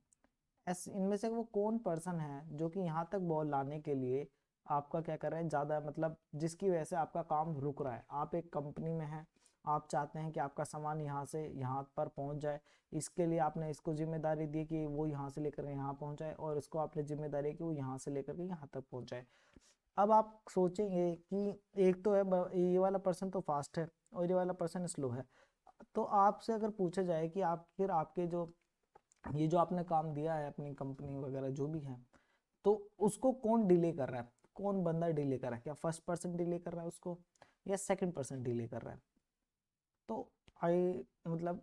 इनमें से वो कौन पर्सन है जो कि यहाँ तक बॉल लाने के लिए आपका क्या कर रहे हैं, ज़्यादा मतलब जिसकी वजह से आपका काम रुक रहा है। आप एक कंपनी में हैं, आप चाहते हैं कि आपका सामान यहाँ से यहाँ पर पहुँच जाए, इसके लिए आपने इसको जिम्मेदारी दी कि वो यहाँ से लेकर यहाँ पहुँच जाए, और इसको आपने जिम्मेदारी कि वो यहाँ से लेकर के यहाँ तक पहुँच जाए। अब आप सोचेंगे कि एक तो है ये वाला पर्सन तो फास्ट है और ये वाला पर्सन स्लो है, तो आपसे अगर पूछा जाए कि आप फिर आपके जो ये जो आपने काम दिया है अपनी कंपनी वगैरह जो भी है, तो उसको कौन डिले कर रहा है, कौन बंदा डिले कर रहा है, क्या फर्स्ट पर्सन डिले कर रहा है उसको या सेकंड पर्सन डिले कर रहा है? तो आई मतलब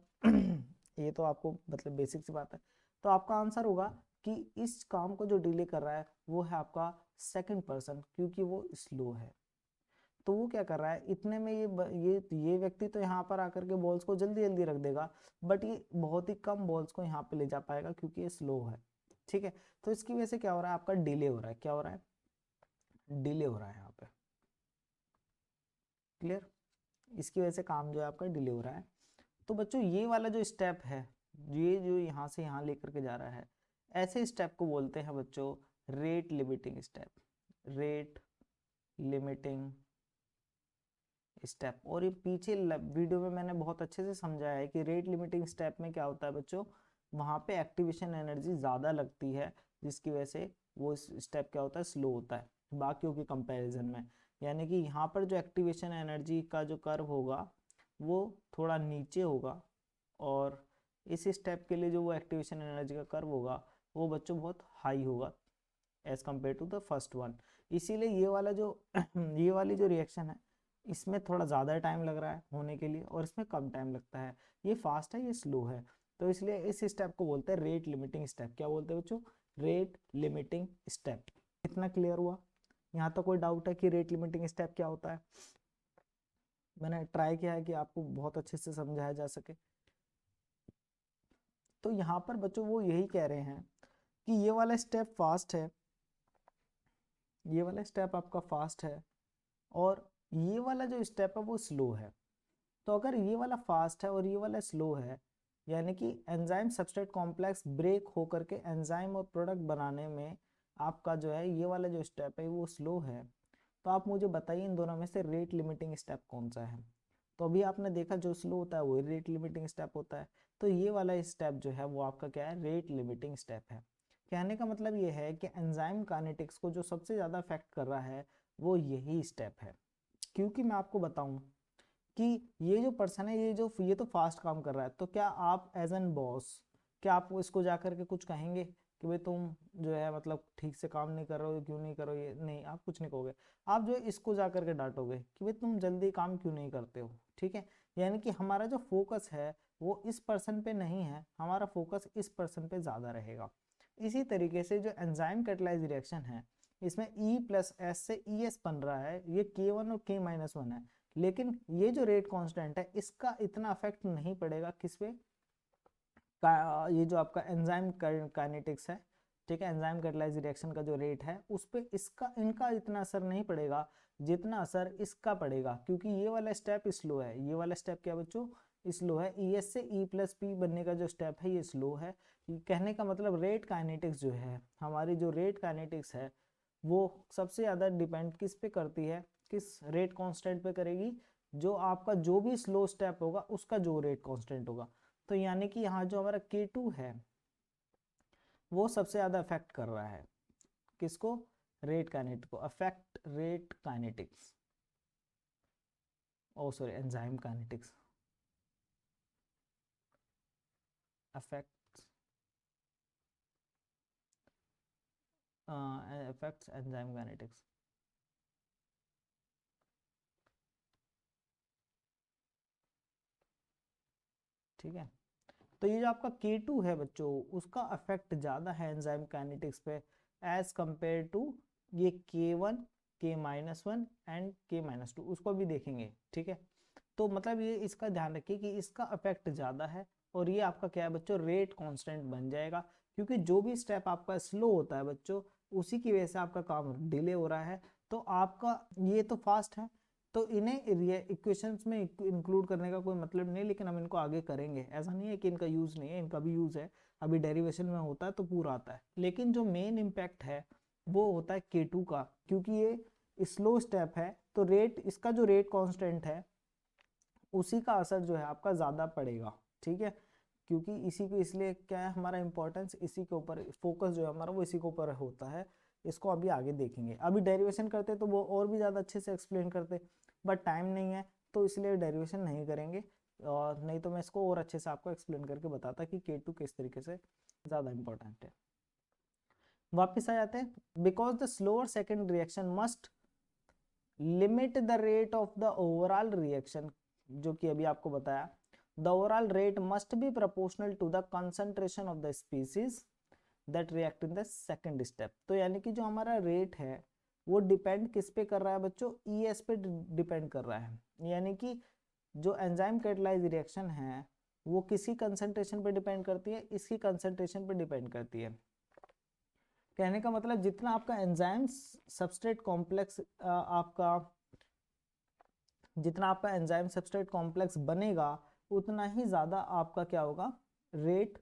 ये तो आपको मतलब बेसिक सी बात है, तो आपका आंसर होगा कि इस काम को जो डिले कर रहा है वो है आपका सेकंड पर्सन, क्योंकि वो स्लो है। तो वो क्या कर रहा है, इतने में ये व्यक्ति तो यहाँ पर आकर के बॉल्स को जल्दी जल्दी रख देगा, बट ये बहुत ही कम बॉल्स को यहाँ पे ले जा पाएगा क्योंकि ये स्लो है, ठीक है। तो इसकी वजह से क्या हो रहा है, आपका डिले हो रहा है, क्या हो रहा है, डिले हो रहा है यहाँ पे, क्लियर, इसकी वजह से काम जो है आपका डिले हो रहा है। तो बच्चों ये वाला जो स्टेप है, ये जो यहाँ से यहाँ लेकर के जा रहा है, ऐसे स्टेप को बोलते हैं बच्चों rate limiting step, rate limiting step. और ये पीछे वीडियो में मैंने बहुत अच्छे से समझाया है कि रेट लिमिटिंग स्टेप में क्या होता है बच्चों, वहाँ पे एक्टिवेशन एनर्जी ज़्यादा लगती है, जिसकी वजह से वो स्टेप क्या होता है, स्लो होता है बाकियों के कंपैरिजन में। यानी कि यहाँ पर जो एक्टिवेशन एनर्जी का जो कर्व होगा वो थोड़ा नीचे होगा, और इस स्टेप के लिए जो वो एक्टिवेशन एनर्जी का कर्व होगा वो बच्चों बहुत हाई होगा as compare to the first one. इसीलिए ये वाला जो ये वाली जो रिएक्शन है इसमें थोड़ा ज़्यादा टाइम लग रहा है होने के लिए, और इसमें कम टाइम लगता है, ये फास्ट है ये स्लो है। तो इसलिए इस स्टेप को बोलते हैं रेट लिमिटिंग स्टेप। क्या बोलते हैं बच्चों, रेट लिमिटिंग स्टेप। इतना क्लियर हुआ? यहाँ तो कोई डाउट है कि रेट लिमिटिंग स्टेप क्या होता है? मैंने ट्राई किया है कि आपको बहुत अच्छे से समझाया जा सके। तो यहाँ पर बच्चों वो यही कह रहे हैं कि ये वाला स्टेप फास्ट है, ये वाला स्टेप आपका फास्ट है, और ये वाला जो स्टेप है वो स्लो है। तो अगर ये वाला फास्ट है और ये वाला स्लो है, यानी कि एंजाइम सबस्ट्रेट कॉम्प्लेक्स ब्रेक होकर के एंजाइम और प्रोडक्ट बनाने में आपका जो है ये वाला जो स्टेप है वो स्लो है, तो आप मुझे बताइए इन दोनों में से रेट लिमिटिंग स्टेप कौन सा है? तो अभी आपने देखा जो स्लो होता है वो रेट लिमिटिंग स्टेप होता है, तो ये वाला स्टेप जो है वो आपका क्या है, रेट लिमिटिंग स्टेप है। कहने का मतलब ये है कि एंजाइम काइनेटिक्स को जो सबसे ज़्यादा अफेक्ट कर रहा है वो यही स्टेप है। क्योंकि मैं आपको बताऊं कि ये जो पर्सन है ये तो फास्ट काम कर रहा है, तो क्या आप एज एन बॉस क्या आप इसको जा करके कुछ कहेंगे कि भाई तुम जो है मतलब ठीक से काम नहीं कर रहे हो, क्यों नहीं कर रहे हो? ये नहीं, आप कुछ नहीं कहोगे, आप जो है इसको जा करके डांटोगे कि भाई तुम जल्दी काम क्यों नहीं करते हो, ठीक है। यानी कि हमारा जो फोकस है वो इस पर्सन पे नहीं है, हमारा फोकस इस पर्सन पे ज़्यादा रहेगा। इसी तरीके से जो एंजाइम कैटलाइज रिएक्शन है इसमें E+S से ES बन रहा है, ये K1 और K-1 है, लेकिन ये जो रेट कांस्टेंट है इसका इतना इफेक्ट नहीं पड़ेगा किस पे, ये जो आपका एंजाइम काइनेटिक्स है, ठीक है, एंजाइम कैटालाइज रिएक्शन का जो रेट है उस पे इसका इनका इतना असर नहीं पड़ेगा जितना असर इसका पड़ेगा, क्योंकि ये वाला स्टेप स्लो है। ये वाला स्टेप क्या बच्चों, स्लो है। ES से E+P बनने का जो स्टेप है ये स्लो है। कहने का मतलब रेट काइनेटिक्स जो है, हमारी जो रेट काइनेटिक्स है वो सबसे ज़्यादा डिपेंड किस पे करती है, किस रेट कांस्टेंट पे करेगी, जो आपका जो भी स्लो स्टेप होगा उसका जो रेट कांस्टेंट होगा। तो यानी कि यहाँ जो हमारा K2 है वो सबसे ज़्यादा अफेक्ट कर रहा है किसको, रेट काइनेटिक को, affect rate kinetics, oh sorry enzyme kinetics, affects affects enzyme kinetics। ठीक है, तो ये जो आपका K2 है बच्चों उसका अफेक्ट ज़्यादा है एंजाइम काइनेटिक्स पे एज कंपेयर टू ये K1 K-1 एंड K-2, उसको भी देखेंगे। ठीक है, तो मतलब ये इसका ध्यान रखिए कि इसका अफेक्ट ज़्यादा है और ये आपका क्या है बच्चों, रेट कांस्टेंट बन जाएगा, क्योंकि जो भी स्टेप आपका स्लो होता है बच्चों उसी की वजह से आपका काम डिले हो रहा है। तो आपका ये तो फास्ट है तो इन्हें इक्वेशंस में इंक्लूड करने का कोई मतलब नहीं, लेकिन हम इनको आगे करेंगे। ऐसा नहीं है कि इनका यूज़ नहीं है, इनका भी यूज़ है। अभी डेरिवेशन में होता है तो पूरा आता है, लेकिन जो मेन इम्पैक्ट है वो होता है K2 का, क्योंकि ये स्लो स्टेप है तो रेट, इसका जो रेट कांस्टेंट है उसी का असर जो है आपका ज़्यादा पड़ेगा। ठीक है, क्योंकि इसी को, इसलिए क्या है हमारा इंपॉर्टेंस इसी के ऊपर, फोकस जो है हमारा वो इसी के ऊपर होता है। इसको अभी आगे देखेंगे, अभी डेरिवेशन करते तो वो और भी ज़्यादा अच्छे से एक्सप्लेन करते, बट टाइम नहीं है तो इसलिए डेरिवेशन नहीं करेंगे, और नहीं तो मैं इसको और अच्छे से आपको एक्सप्लेन करके बताता कि K2 किस तरीके से ज़्यादा इंपॉर्टेंट है। वापिस आ जाते हैं, because the slower second reaction must limit the rate of the overall reaction, जो कि अभी आपको बताया, the overall rate must be proportional to the concentration of the species that react in the second step. तो यानी कि जो हमारा रेट है वो डिपेंड किस पे कर रहा है बच्चों, ES पे डिपेंड कर रहा है। यानी कि जो एंजाइम कैटालाइज रिएक्शन है वो किसी कंसंट्रेशन पे डिपेंड करती है, इसकी कंसंट्रेशन पे डिपेंड करती है। कहने का मतलब जितना आपका एंजाइम सबस्ट्रेट कॉम्प्लेक्स जितना आपका एंजाइम सबस्ट्रेट कॉम्प्लेक्स बनेगा उतना ही ज़्यादा आपका क्या होगा, रेट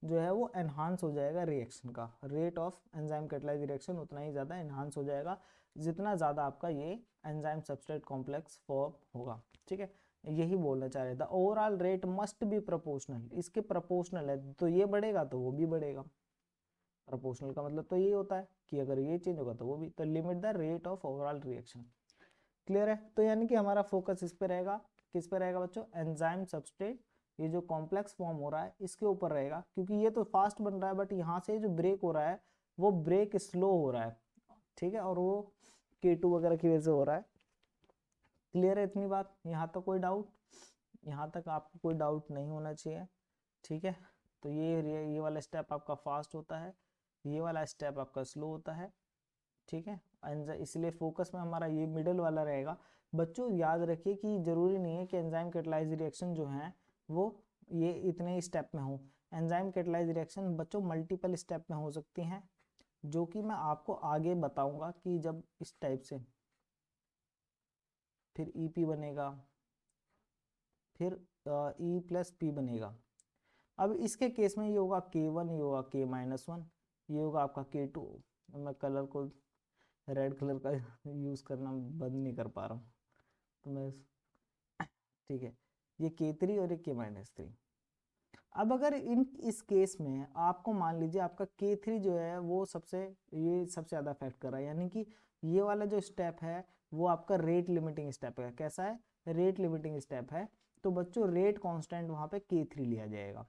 जो है वो एनहांस हो जाएगा रिएक्शन का, rate of enzyme catalyse reaction उतना ही ज़्यादा एनहांस हो जाएगा जितना ज़्यादा आपका ये एंजाइम सबस्ट्रेट कॉम्प्लेक्स फॉर्म होगा। ठीक है, यही बोलना चाह रहे थे, overall rate must be proportional, इसके प्रोपोर्शनल है तो ये बढ़ेगा तो वो भी बढ़ेगा। प्रोपोर्शनल का मतलब तो ये होता है कि अगर ये चेंज होगा तो वो भी, तो limit the rate of overall reaction. Clear है, तो यानी कि हमारा फोकस इस पे रहेगा, किस पे रहेगा बच्चों, एंजाइम सबस्ट्रेट, ये जो कॉम्प्लेक्स फॉर्म हो रहा है इसके ऊपर रहेगा, क्योंकि ये तो फास्ट बन रहा है बट यहाँ से जो ब्रेक हो रहा है वो ब्रेक स्लो हो रहा है। ठीक है, और वो K2 वगैरह की वजह से हो रहा है। क्लियर है इतनी बात, यहाँ तक कोई डाउट, यहाँ तक आपको कोई डाउट नहीं होना चाहिए। ठीक है, तो ये वाला स्टेप आपका फास्ट होता है, ये वाला स्टेप आपका स्लो होता है। ठीक है, इसलिए फोकस में हमारा ये मिडल वाला रहेगा। बच्चों याद रखिए कि जरूरी नहीं है कि एंजाइम कैटालाइज रिएक्शन जो है वो ये इतने स्टेप में हो। एंजाइम कैटालाइज रिएक्शन बच्चों मल्टीपल स्टेप में हो सकती हैं, जो कि मैं आपको आगे बताऊंगा कि जब इस टाइप से फिर EP बनेगा, फिर E+P बनेगा। अब इसके केस में ये होगा K1, ये होगा K-1, ये होगा आपका K2। मैं कलर को रेड कलर का यूज़ करना बंद नहीं कर पा रहा हूँ तो मैं, ठीक है, ये K3 और ये K-3। अब अगर इस केस में आपको मान लीजिए आपका K3 जो है वो ये सबसे ज़्यादा अफेक्ट कर रहा है, यानी कि ये वाला जो स्टेप है वो आपका रेट लिमिटिंग स्टेप है। कैसा है, रेट लिमिटिंग स्टेप है, तो बच्चों रेट कांस्टेंट वहाँ पे K3 लिया जाएगा।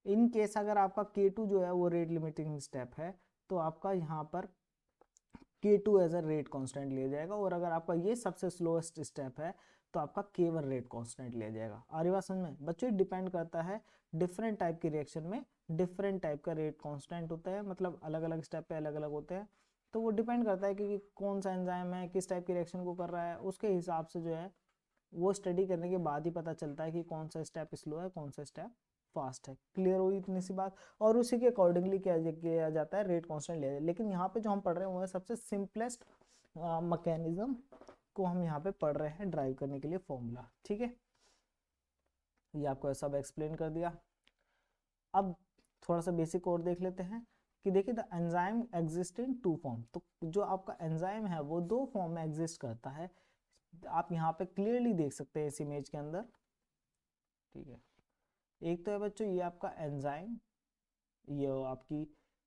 इन केस अगर आपका K2 जो है वो रेट लिमिटिंग स्टेप है तो आपका यहाँ पर K2 as a rate constant लिया जाएगा, और अगर आपका ये सबसे स्लोएस्ट स्टेप है तो आपका K1 रेट कांस्टेंट लिया जाएगा। आ रही बात समझ में बच्चों, डिपेंड करता है डिफरेंट टाइप की रिएक्शन में डिफरेंट टाइप का रेट कांस्टेंट होता है, मतलब अलग अलग स्टेप पे अलग अलग होते हैं। तो वो डिपेंड करता है कि कौन सा एंजाइम है, किस टाइप की रिएक्शन को कर रहा है, उसके हिसाब से जो है वो स्टडी करने के बाद ही पता चलता है कि कौन सा स्टेप स्लो है, कौन सा स्टेप फास्ट है। क्लियर हुई इतनी सी बात। और उसी के अकॉर्डिंगली क्या किया जाता है, रेट कांस्टेंट लिया जाता है। लेकिन यहाँ पे जो हम पढ़ रहे हैं वो है सबसे सिंपलेस्ट मैकेनिज्म को हम यहाँ पे पढ़ रहे हैं ड्राइव करने के लिए फॉर्मूला। ठीक है, ये आपको सब एक्सप्लेन कर दिया। अब थोड़ा सा बेसिक और देख लेते हैं कि देखिए the enzyme exist in two form. तो जो आपका एंजाइम है वो दो फॉर्म में एग्जिस्ट करता है, आप यहाँ पे क्लियरली देख सकते हैं इस इमेज के अंदर। ठीक है, एक तो है बच्चों ये आपका एंजाइम, ये आपकी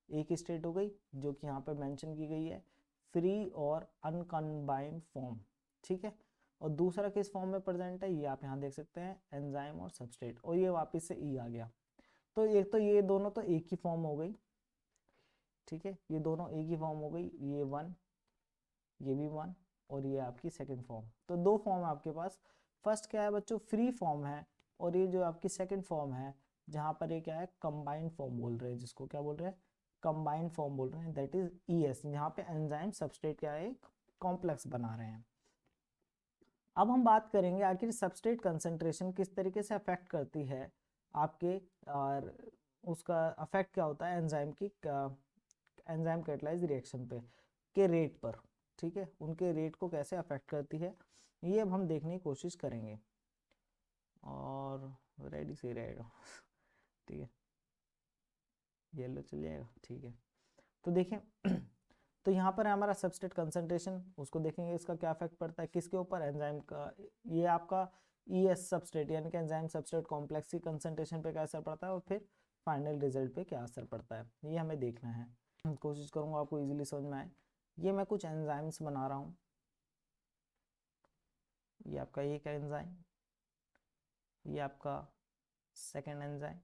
एक स्टेट हो गई जो कि यहाँ पे मेंशन की गई है, फ्री और अनकंबाइंड फॉर्म। ठीक है, और दूसरा किस फॉर्म में प्रेजेंट है, ये आप यहाँ देख सकते हैं एंजाइम और सबस्ट्रेट, और ये वापस से ई आ गया। तो एक तो ये दोनों तो एक ही फॉर्म हो गई। ठीक है, ये दोनों एक ही फॉर्म हो गई, ये वन, ये भी वन, और ये आपकी सेकंड फॉर्म। तो दो फॉर्म है आपके पास। फर्स्ट क्या है बच्चों, फ्री फॉर्म है, और ये जो आपकी सेकंड फॉर्म है जहाँ पर ये क्या है, कंबाइंड फॉर्म बोल रहे हैं, जिसको क्या बोल रहे हैं, कंबाइंड फॉर्म बोल रहे हैं, दैट इज ES, यहाँ पे एंजाइम सबस्ट्रेट क्या है, एक कॉम्प्लेक्स बना रहे हैं। अब हम बात करेंगे आखिर सबस्ट्रेट कंसंट्रेशन किस तरीके से अफेक्ट करती है आपके, और उसका अफेक्ट क्या होता है एंजाइम की, एंजाइम कैटलाइज रिएक्शन पे के रेट पर। ठीक है, उनके रेट को कैसे अफेक्ट करती है ये अब हम देखने की कोशिश करेंगे, और रेडी से रहेगा। ठीक है, येलो चल जाएगा। ठीक है, तो देखें तो यहाँ पर है हमारा सबस्ट्रेट कंसंट्रेशन, उसको देखेंगे इसका क्या इफेक्ट पड़ता है किसके ऊपर, एंजाइम का। ये आपका ES सबस्ट्रेट यानी कि एंजाइम सबस्ट्रेट कॉम्प्लेक्स की कंसंट्रेशन पे क्या असर पड़ता है, और फिर फाइनल रिजल्ट पे क्या असर पड़ता है, ये हमें देखना है। कोशिश करूँगा आपको इजीली समझ में आए। ये मैं कुछ एंजाइम्स बना रहा हूँ, ये आपका एक एंजाइम, ये आपका सेकेंड एंजाइम।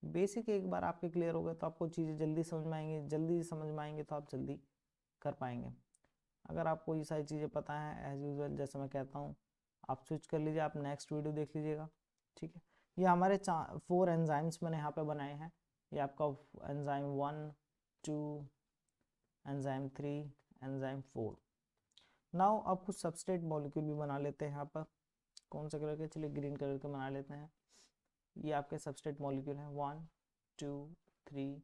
बेसिक एक बार आपके क्लियर हो गए तो आपको चीज़ें जल्दी समझ में आएंगी, जल्दी समझ में आएंगे तो आप जल्दी कर पाएंगे। अगर आपको ये सारी चीज़ें पता है एज यूजल, जैसे मैं कहता हूँ आप स्विच कर लीजिए, आप नेक्स्ट वीडियो देख लीजिएगा। ठीक है, ये हमारे 4 एंजाइम्स मैंने यहाँ पे बनाए हैं। ये आपका एंजाइम 1, 2, एंजाइम 3, एंजाइम 4। नाउ अब कुछ सबस्ट्रेट मॉलिक्यूल भी बना लेते हैं यहाँ पर। कौन से कलर के, चलिए ग्रीन कलर के बना लेते हैं। ये आपके सबस्ट्रेट मॉलिक्यूल हैं 1, 2, 3,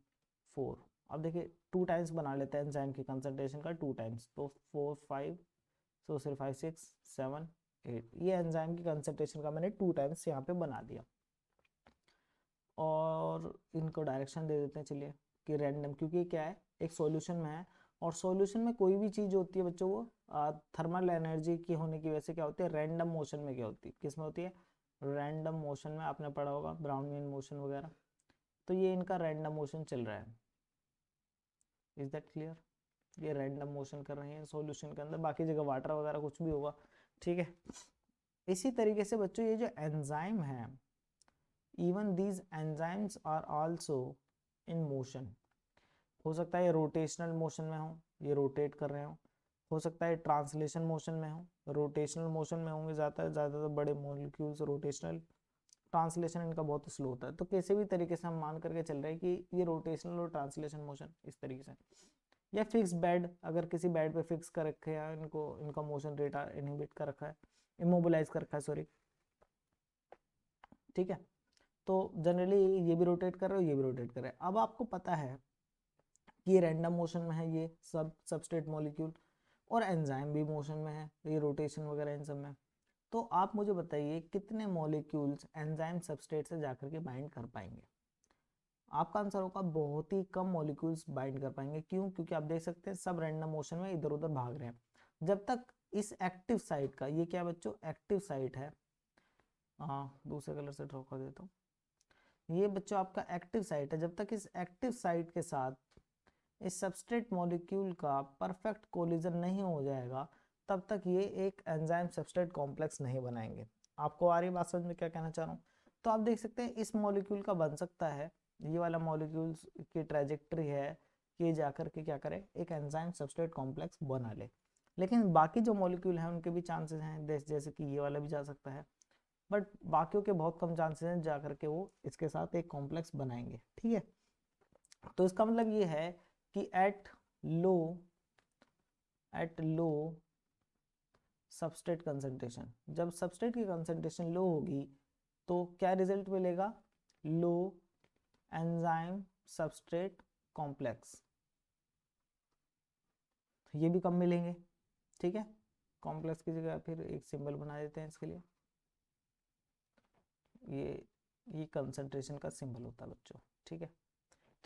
4। अब देखिए 2 टाइम्स बना लेते हैं एंजाइम की कंसंट्रेशन का, 2 टाइम्स, तो 4, 5, सो सिर्फ 5, 6, 7, 8। ये एंजाइम की कंसंट्रेशन का मैंने 2 टाइम्स यहाँ पे बना दिया। और इनको डायरेक्शन दे देते हैं चलिए कि रैंडम, क्योंकि क्या है एक सॉल्यूशन में है, और सॉल्यूशन में कोई भी चीज़ होती है बच्चों वो थर्मल एनर्जी की होने की वजह से क्या होती है, रैंडम मोशन में क्या होती है, किस में होती है, रैंडम मोशन में। आपने पढ़ा होगा ब्राउनियन मोशन वगैरह, तो ये इनका रैंडम मोशन चल रहा है। इज दैट क्लियर, ये रैंडम मोशन कर रहे हैं सॉल्यूशन के अंदर, बाकी जगह वाटर वगैरह कुछ भी होगा। ठीक है, इसी तरीके से बच्चों ये जो एंजाइम है, even these enzymes are also in motion. हो सकता है ये रोटेशनल मोशन में हो, ये रोटेट कर रहे हो सकता है ट्रांसलेशन मोशन में हो, रोटेशनल मोशन में होंगे ज़्यादातर बड़े मॉलिक्यूल्स रोटेशनल, ट्रांसलेशन इनका बहुत स्लो होता है। तो किसी भी तरीके से हम मान करके चल रहे हैं कि ये रोटेशनल और ट्रांसलेशन मोशन इस तरीके से, या फिक्स बेड, अगर किसी बेड पे फिक्स कर रखे हैं इनको, इनका मोशन रेट इनहिबिट कर रखा है, इमोबिलाइज कर रखा है, सॉरी। ठीक है, तो जनरली ये भी रोटेट कर रहे हो, ये भी रोटेट कर रहे हैं। अब आपको पता है कि ये रैंडम मोशन में है, ये सबस्ट्रेट मॉलिक्यूल, और एंजाइम भी मोशन में है, ये रोटेशन वगैरह इन सब में। तो आप मुझे बताइए कितने मॉलिक्यूल्स एंजाइम सबस्ट्रेट से जाकर के बाइंड कर पाएंगे। आपका आंसर होगा बहुत ही कम मॉलिक्यूल्स बाइंड कर पाएंगे। क्यों, क्योंकि आप देख सकते हैं सब रैंडम मोशन में इधर उधर भाग रहे हैं। जब तक इस एक्टिव साइट का, ये क्या बच्चों एक्टिव साइट है, हाँ दूसरे कलर से ड्रॉ कर देता हूँ, ये बच्चों आपका एक्टिव साइट है। जब तक इस एक्टिव साइट के साथ इस सबस्ट्रेट मॉलिक्यूल का परफेक्ट कोलिजन नहीं हो जाएगा, तब तक ये एक एंजाइम सबस्ट्रेट कॉम्प्लेक्स नहीं बनाएंगे। आपको आ रही बात समझ में क्या कहना चाह रहा हूँ। तो आप देख सकते हैं इस मॉलिक्यूल का बन सकता है, ये वाला मॉलिक्यूल की ट्रेजेक्ट्री है कि जाकर के क्या करे, एक एंजाइम सबस्ट्रेट कॉम्प्लेक्स बना ले। लेकिन बाकी जो मॉलिक्यूल हैं उनके भी चांसेस हैं, जैसे कि ये वाला भी जा सकता है, बट बाकियों के बहुत कम चांसेस हैं जाकर के वो इसके साथ एक कॉम्प्लेक्स बनाएंगे। ठीक है, तो इसका मतलब ये है कि at low at low substrate concentration, जब सबस्ट्रेट की कंसंट्रेशन लो होगी तो क्या रिजल्ट मिलेगा, लो एंजाइम सबस्ट्रेट कॉम्प्लेक्स, ये भी कम मिलेंगे। ठीक है, कॉम्प्लेक्स की जगह फिर एक सिंबल बना देते हैं इसके लिए, ये कंसंट्रेशन का सिंबल होता है बच्चों। ठीक है,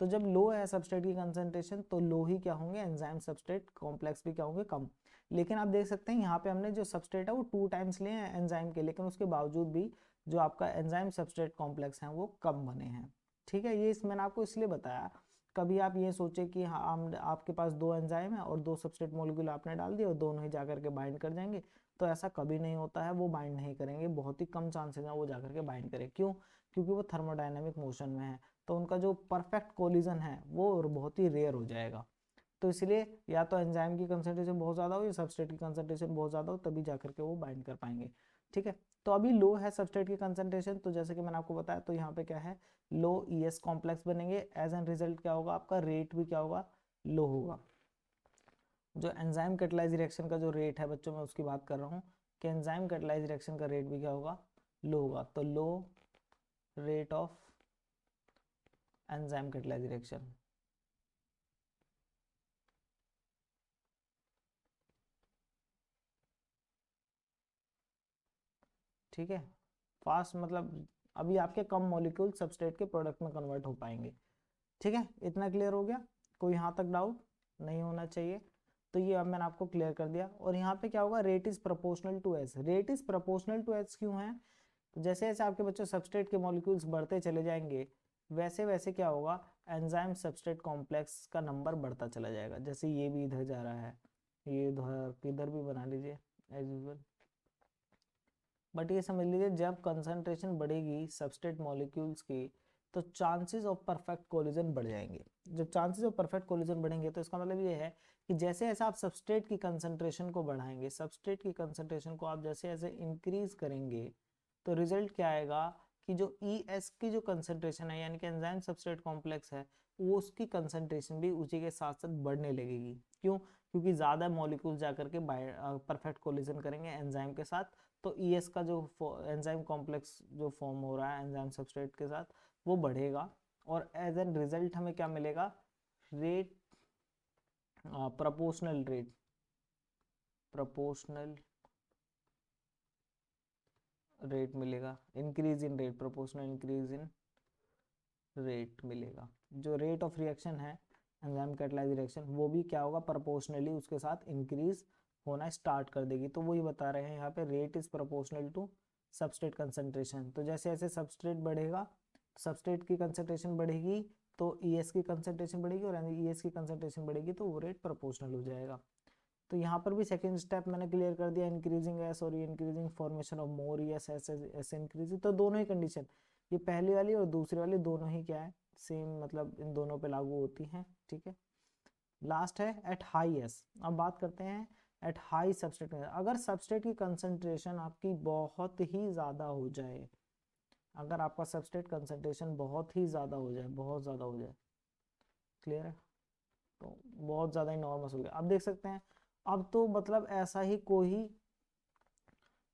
तो जब लो है सबस्ट्रेट की कंसंट्रेशन तो लो ही क्या होंगे, एंजाइम सबस्ट्रेट कॉम्प्लेक्स भी क्या होंगे, कम। लेकिन आप देख सकते हैं यहाँ पे हमने जो सबस्ट्रेट है वो 2 टाइम्स लिए हैं एंजाइम के, लेकिन उसके बावजूद भी जो आपका एंजाइम सबस्ट्रेट कॉम्प्लेक्स हैं वो कम बने हैं। ठीक है, ये मैंने आपको इसलिए बताया, कभी आप ये सोचे कि हाँ आपके पास 2 एंजाइम है और 2 सबस्ट्रेट मॉलिक्यूल आपने डाल दिए और दोनों ही जाकर के बाइंड कर जाएंगे, तो ऐसा कभी नहीं होता है, वो बाइंड नहीं करेंगे, बहुत ही कम चांसेस है वो जाकर के बाइंड करें। क्यों, क्योंकि वो थर्मोडायनेमिक मोशन में है, तो उनका जो परफेक्ट कोलिजन है वो बहुत ही रेयर हो जाएगा। तो इसलिए या तो एंजाइम की कंसंट्रेशन बहुत ज़्यादा हो या सबस्ट्रेट की कंसंट्रेशन बहुत ज़्यादा हो, तभी जाकर के वो बाइंड कर पाएंगे। ठीक है, तो अभी लो है सबस्ट्रेट की कंसंट्रेशन, तो जैसे कि मैंने आपको बताया, तो यहाँ पे क्या है, लो ES कॉम्प्लेक्स बनेंगे, एज एन रिजल्ट क्या होगा, आपका रेट भी क्या होगा, लो होगा। जो एंजाइम कैटालाइज रिएक्शन का जो रेट है बच्चों, मैं उसकी बात कर रहा हूँ कि एंजाइम कैटालाइज रिएक्शन का रेट भी क्या होगा, लो होगा। तो low rate of enzyme catalyse reaction, ठीक है, फास्ट मतलब अभी आपके कम मॉलिक्यूल सबस्ट्रेट के प्रोडक्ट में कन्वर्ट हो पाएंगे। ठीक है, इतना क्लियर हो गया, कोई यहाँ तक डाउट नहीं होना चाहिए। तो ये अब मैंने आपको क्लियर कर दिया। और यहाँ पे क्या होगा, rate is proportional to S. Rate is proportional to S क्यों है, तो जैसे जैसे आपके बच्चों सबस्ट्रेट के मॉलिक्यूल्स बढ़ते चले जाएंगे, वैसे वैसे क्या होगा, एंजाइम सबस्ट्रेट कॉम्प्लेक्स का नंबर बढ़ता चला जाएगा। जैसे ये भी इधर जा रहा है, ये इधर भी बना लीजिए एज यूजुअल। बट ये समझ लीजिए, जब कंसंट्रेशन बढ़ेगी सबस्ट्रेट मॉलिक्यूल्स की, तो चांसेस ऑफ परफेक्ट कोलिजन बढ़ जाएंगे। जब चांसेस ऑफ परफेक्ट कोलिजन बढ़ेंगे तो इसका मतलब ये है कि जैसे जैसे आप सबस्ट्रेट की कंसंट्रेशन को बढ़ाएंगे, सबस्ट्रेट की कंसंट्रेशन को आप जैसे जैसे इंक्रीज करेंगे, तो रिजल्ट क्या आएगा कि जो ES की जो कंसंट्रेशन है, यानी कि एंजाइम सबस्ट्रेट कॉम्प्लेक्स है, वो उसकी कंसंट्रेशन भी उसी के साथ साथ बढ़ने लगेगी। क्यों, क्योंकि ज़्यादा मॉलिक्यूल जाकर के परफेक्ट कोलिजन करेंगे एंजाइम के साथ, तो ES का जो एंजाइम कॉम्प्लेक्स जो फॉर्म हो रहा है एंजाइम सबस्ट्रेट के साथ, वो बढ़ेगा। और एज एन रिजल्ट हमें क्या मिलेगा, rate proportional rate, proportional rate मिलेगा, increase in rate, proportional increase in rate मिलेगा। जो रेट ऑफ रिएक्शन है एंजाइम कैटालाइज रिएक्शन, वो भी क्या होगा, प्रोपोर्शनली उसके साथ इंक्रीज होना स्टार्ट कर देगी। तो वही बता रहे हैं यहाँ पे, rate is proportional to substrate concentration. तो जैसे जैसे सबस्ट्रेट बढ़ेगा, सबस्ट्रेट की कंसंट्रेशन बढ़ेगी, तो ES की कंसंट्रेशन बढ़ेगी, और ES की कंसंट्रेशन बढ़ेगी तो वो रेट प्रोपोर्शनल हो जाएगा। तो यहाँ पर भी सेकंड स्टेप मैंने क्लियर कर दिया, इंक्रीजिंग एस और ये increasing formation of more ES, ऐसे इंक्रीजिंग। तो दोनों ही कंडीशन, ये पहली वाली और दूसरी वाली दोनों ही क्या है, सेम, मतलब इन दोनों पे लागू होती हैं। ठीक है, लास्ट है एट हाई एस। अब बात करते हैं एट हाई सबस्ट्रेट। अगर सबस्ट्रेट की कंसंट्रेशन आपकी बहुत ही ज़्यादा हो जाए, अगर आपका सबस्ट्रेट कंसंट्रेशन बहुत ही ज़्यादा हो जाए, बहुत ज़्यादा हो जाए, क्लियर है, तो बहुत ज़्यादा इनॉर्मस हो गया। अब देख सकते हैं, अब तो मतलब ऐसा ही कोई,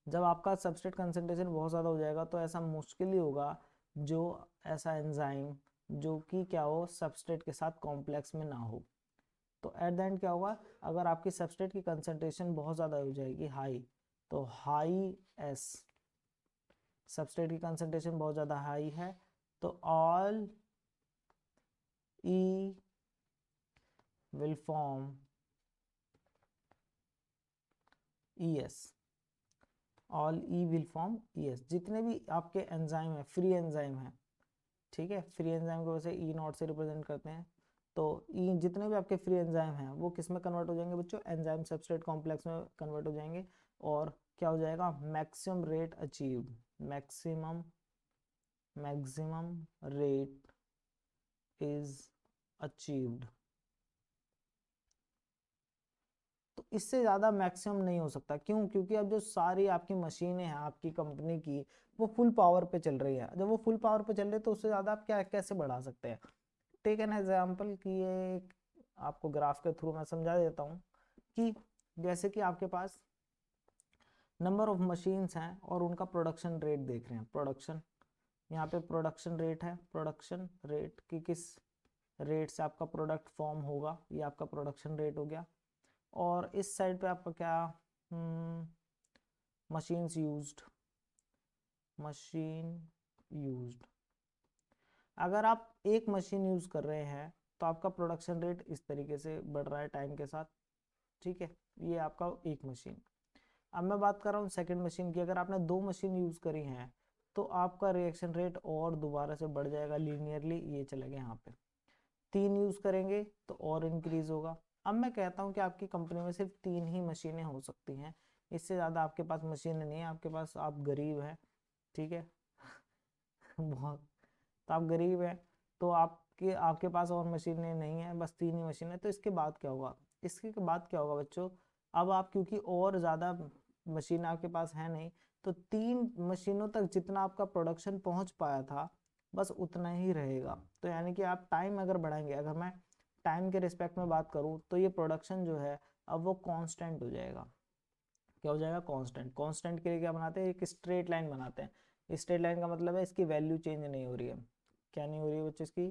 जब आपका सबस्ट्रेट कंसंट्रेशन बहुत ज़्यादा हो जाएगा तो ऐसा मुश्किल ही होगा जो ऐसा एंजाइम जो कि क्या हो, सबस्ट्रेट के साथ कॉम्प्लेक्स में ना हो। तो एट द एंड क्या होगा, अगर आपकी सबस्ट्रेट की कंसंट्रेशन बहुत ज़्यादा हो जाएगी, हाई, तो हाई एस, सबस्ट्रेट की कंसंट्रेशन बहुत ज़्यादा हाई है, तो all E will form ES, all E will form ES। जितने भी आपके एंजाइम है, फ्री एंजाइम है, ठीक है, फ्री एंजाइम को वैसे E0 से रिप्रेजेंट करते हैं, तो E जितने भी आपके फ्री एंजाइम हैं वो किस में कन्वर्ट हो जाएंगे बच्चों, एंजाइम सबस्ट्रेट कॉम्प्लेक्स में कन्वर्ट हो जाएंगे। और क्या हो जाएगा, maximum rate achieved, maximum rate is achieved. तो इससे ज़्यादा मैक्सिमम नहीं हो सकता। क्यों, क्योंकि अब जो सारी आपकी मशीनें हैं आपकी कंपनी की, वो फुल पावर पे चल रही है। जब वो फुल पावर पे चल रही है तो उससे ज़्यादा आप क्या कैसे बढ़ा सकते हैं। टेक एन एग्जाम्पल कि ये आपको ग्राफ के थ्रू मैं समझा देता हूँ कि जैसे कि आपके पास नंबर ऑफ मशीन्स हैं और उनका प्रोडक्शन रेट देख रहे हैं। प्रोडक्शन, यहाँ पे प्रोडक्शन रेट है, प्रोडक्शन रेट की किस रेट से आपका प्रोडक्ट फॉर्म होगा, ये आपका प्रोडक्शन रेट हो गया। और इस साइड पे आपका क्या, मशीन्स यूज्ड, मशीन यूज्ड। अगर आप एक मशीन यूज कर रहे हैं तो आपका प्रोडक्शन रेट इस तरीके से बढ़ रहा है टाइम के साथ, ठीक है, ये आपका एक मशीन। अब मैं बात कर रहा हूँ सेकंड मशीन की। अगर आपने 2 मशीन यूज करी हैं तो आपका रिएक्शन रेट और दोबारा से बढ़ जाएगा लीनियरली, ये चले गए यहाँ पे। 3 यूज करेंगे तो और इंक्रीज होगा। अब मैं कहता हूँ कि आपकी कंपनी में सिर्फ 3 ही मशीनें हो सकती हैं, इससे ज़्यादा आपके पास मशीन नहीं है, आपके पास, आप गरीब हैं, ठीक है बहुत, तो आप गरीब हैं, तो आपके आपके पास और मशीनें नहीं है, बस 3 ही मशीनें। तो इसके बाद क्या होगा, इसके बाद क्या होगा बच्चों, अब आप क्योंकि और ज़्यादा मशीन आपके पास है नहीं, तो 3 मशीनों तक जितना आपका प्रोडक्शन पहुंच पाया था बस उतना ही रहेगा। तो यानी कि आप टाइम अगर बढ़ाएंगे, अगर मैं टाइम के रिस्पेक्ट में बात करूं तो ये प्रोडक्शन जो है अब वो कांस्टेंट हो जाएगा। क्या हो जाएगा, कांस्टेंट। कांस्टेंट के लिए क्या बनाते हैं, एक स्ट्रेट लाइन बनाते हैं। स्ट्रेट लाइन का मतलब है इसकी वैल्यू चेंज नहीं हो रही है। क्या नहीं हो रही है बच्चों,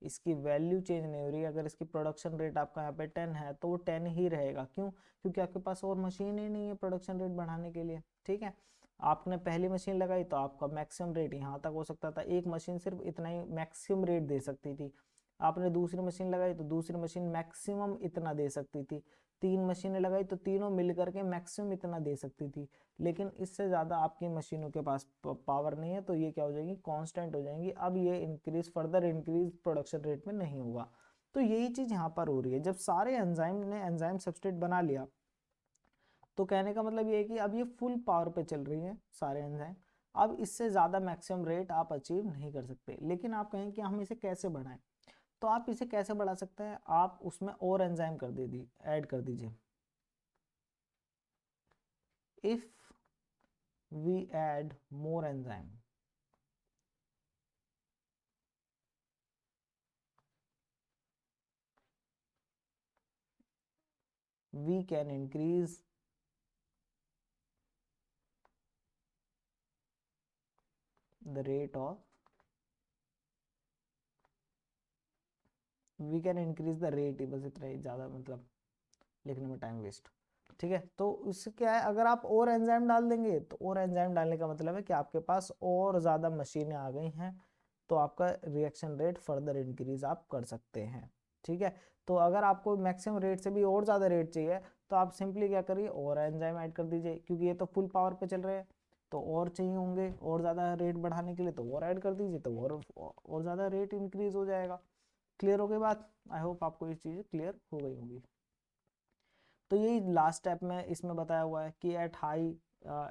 इसकी वैल्यू चेंज नहीं हो रही है। अगर इसकी प्रोडक्शन रेट आपका यहाँ पे 10 है तो वो 10 ही रहेगा। क्यों, क्योंकि आपके पास और मशीन ही नहीं है प्रोडक्शन रेट बढ़ाने के लिए, ठीक है। आपने पहली मशीन लगाई तो आपका मैक्सिमम रेट यहाँ तक हो सकता था, एक मशीन सिर्फ इतना ही मैक्सिमम रेट दे सकती थी। आपने दूसरी मशीन लगाई तो दूसरी मशीन मैक्सिमम इतना दे सकती थी। 3 मशीनें लगाई तो तीनों मिल करके मैक्सिमम इतना दे सकती थी, लेकिन इससे ज़्यादा आपकी मशीनों के पास पावर नहीं है, तो ये क्या हो जाएगी, कांस्टेंट हो जाएंगी। अब ये increase, further increase production rate में नहीं होगा। तो यही चीज़ यहाँ पर हो रही है। जब सारे एंजाइम ने एंजाइम सबस्ट्रेट बना लिया तो कहने का मतलब ये है कि अब ये फुल पावर पे चल रही है सारे एंजाइम। अब इससे ज़्यादा मैक्सिमम रेट आप अचीव नहीं कर सकते। लेकिन आप कहें कि हम इसे कैसे बढ़ाएं, तो आप इसे कैसे बढ़ा सकते हैं, आप उसमें और एंजाइम कर दीजिए, ऐड कर दीजिए। if we add more enzyme, we can increase the rate of, we can increase the rate ही, बस इतना ही, ज़्यादा मतलब लिखने में टाइम वेस्ट, ठीक है। तो उससे क्या है, अगर आप और एंजाइम डाल देंगे तो और एंजाइम डालने का मतलब है कि आपके पास और ज़्यादा मशीनें आ गई हैं, तो आपका रिएक्शन रेट फर्दर इंक्रीज आप कर सकते हैं, ठीक है। तो अगर आपको मैक्सिमम रेट से भी और ज़्यादा रेट चाहिए तो आप सिंपली क्या करिए, और एंजाइम ऐड कर दीजिए, क्योंकि ये तो फुल पावर पे चल रहे हैं तो और चाहिए होंगे और ज़्यादा रेट बढ़ाने के लिए, तो और ऐड कर दीजिए, तो और ज़्यादा रेट इंक्रीज हो जाएगा। क्लियर हो गई बात, आई होप आपको ये चीज़ क्लियर हो गई होंगी। तो यही लास्ट स्टेप में इसमें बताया हुआ है कि एट हाई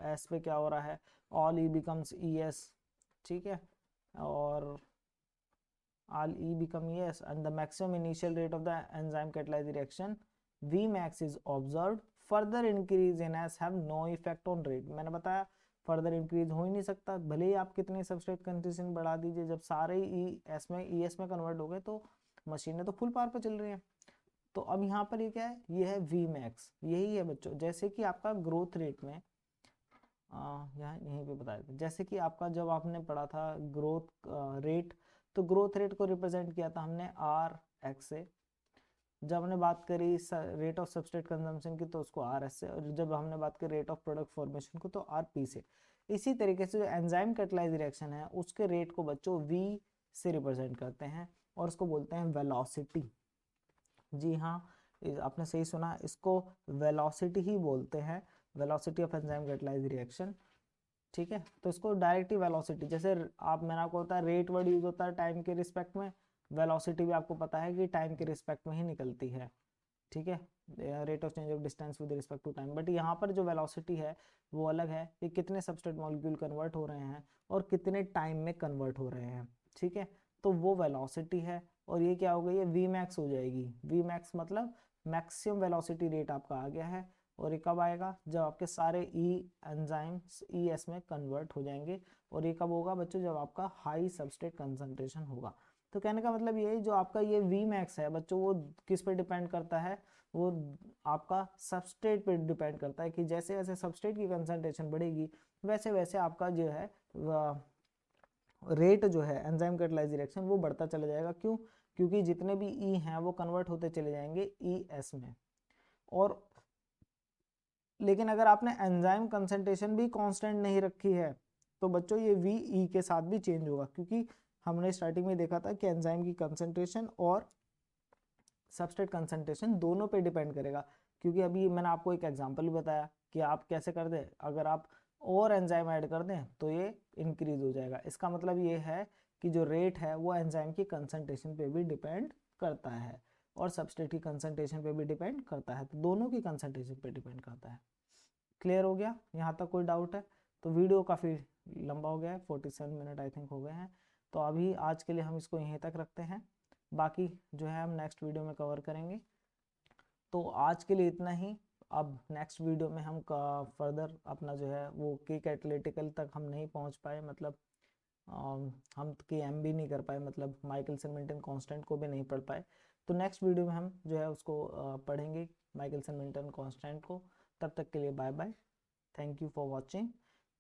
एस पे क्या हो रहा है, ऑल ई बिकम्स ई एस, ठीक है, और all E become ES and the maximum initial rate of the enzyme catalyzed reaction Vmax is observed. Further increase in S have no effect on rate. मैंने बताया फर्दर इंक्रीज हो ही नहीं सकता, भले ही आप कितने सबस्ट्रेट कंसंट्रेशन बढ़ा दीजिए, जब सारे ई एस में कन्वर्ट हो गए तो मशीनें तो फुल पावर पे चल रही हैं। तो अब यहाँ पर ये क्या है, ये है Vmax, यही है बच्चों। जैसे कि आपका ग्रोथ रेट में यहाँ यहीं पे बताया था, जैसे कि आपका जब आपने पढ़ा था ग्रोथ रेट, तो ग्रोथ रेट को रिप्रेजेंट किया था हमने आर एक्स से। जब हमने बात करी रेट ऑफ सबस्ट्रेट कंजम्पशन की तो उसको आर एस से, और जब हमने बात करी रेट ऑफ प्रोडक्ट फॉर्मेशन को तो आर पी से। इसी तरीके से जो एंजाइम कैटलाइज रिएक्शन है उसके रेट को बच्चों वी से रिप्रेजेंट करते हैं और उसको बोलते हैं वेलोसिटी। जी हाँ, आपने सही सुना, इसको वेलोसिटी ही बोलते हैं, velocity of enzyme catalyse reaction, ठीक है। तो इसको डायरेक्टली वेलोसिटी, जैसे आप, मैंने आपको होता है रेट वर्ड यूज होता है टाइम के रिस्पेक्ट में, वेलोसिटी भी आपको पता है कि टाइम के रिस्पेक्ट में ही निकलती है, ठीक है, rate of change of distance with respect to time. But यहाँ पर जो वेलोसिटी है वो अलग है, कि कितने सबस्ट्रेट मॉलिक्यूल कन्वर्ट हो रहे हैं और कितने टाइम में कन्वर्ट हो रहे हैं, ठीक है, तो वो वेलोसिटी है। और ये क्या हो गई है, वी मैक्स हो जाएगी। वी मैक्स मतलब मैक्सिमम वेलोसिटी रेट आपका आ गया है। और ये कब आएगा, जब आपके सारे ई एंजाइम्स ई एस में कन्वर्ट हो जाएंगे। और ये कब होगा बच्चों, जब आपका हाई सबस्ट्रेट कंसंट्रेशन होगा। तो कहने का मतलब ये जो आपका ये वी मैक्स है बच्चों, वो किस पे डिपेंड करता है, वो आपका सबस्ट्रेट पे डिपेंड करता है कि जैसे जैसे सबस्ट्रेट की कंसंट्रेशन बढ़ेगी वैसे वैसे आपका जो है रेट जो है एंजाइम कैटालाइज रिएक्शन वो बढ़ता चला जाएगा। क्यों? क्योंकि जितने भी ई हैं वो कन्वर्ट होते चले जाएंगे ई एस में। और लेकिन अगर आपने एंजाइम कंसंट्रेशन भी कांस्टेंट नहीं रखी है तो बच्चों ये वी ई के साथ भी चेंज होगा, क्योंकि हमने स्टार्टिंग में देखा था कि एंजाइम की कंसंट्रेशन और सबस्ट्रेट कंसंट्रेशन दोनों पे डिपेंड करेगा। क्योंकि अभी मैंने आपको एक एग्जांपल बताया कि आप कैसे कर दें, अगर आप और एंजाइम ऐड कर दें तो ये इंक्रीज हो जाएगा। इसका मतलब ये है कि जो रेट है वो एंजाइम की कंसंट्रेशन पे भी डिपेंड करता है और सबस्ट्रेट की कंसंट्रेशन पे भी डिपेंड करता है, तो दोनों की कंसंट्रेशन पे डिपेंड करता है। क्लियर हो गया? यहाँ तक कोई डाउट है? तो वीडियो काफ़ी लंबा हो गया है, 47 मिनट आई थिंक हो गए हैं। तो अभी आज के लिए हम इसको यहीं तक रखते हैं, बाकी जो है हम नेक्स्ट वीडियो में कवर करेंगे। तो आज के लिए इतना ही। अब नेक्स्ट वीडियो में हम फर्दर अपना जो है वो के कैटालिटिकल तक हम नहीं पहुंच पाए, मतलब हम के एम भी नहीं कर पाए, मतलब माइकलसन मेंटन कांस्टेंट को भी नहीं पढ़ पाए। तो नेक्स्ट वीडियो में हम जो है उसको पढ़ेंगे माइकलसन मेंटन कांस्टेंट को। तब तक के लिए bye bye, thank you for watching.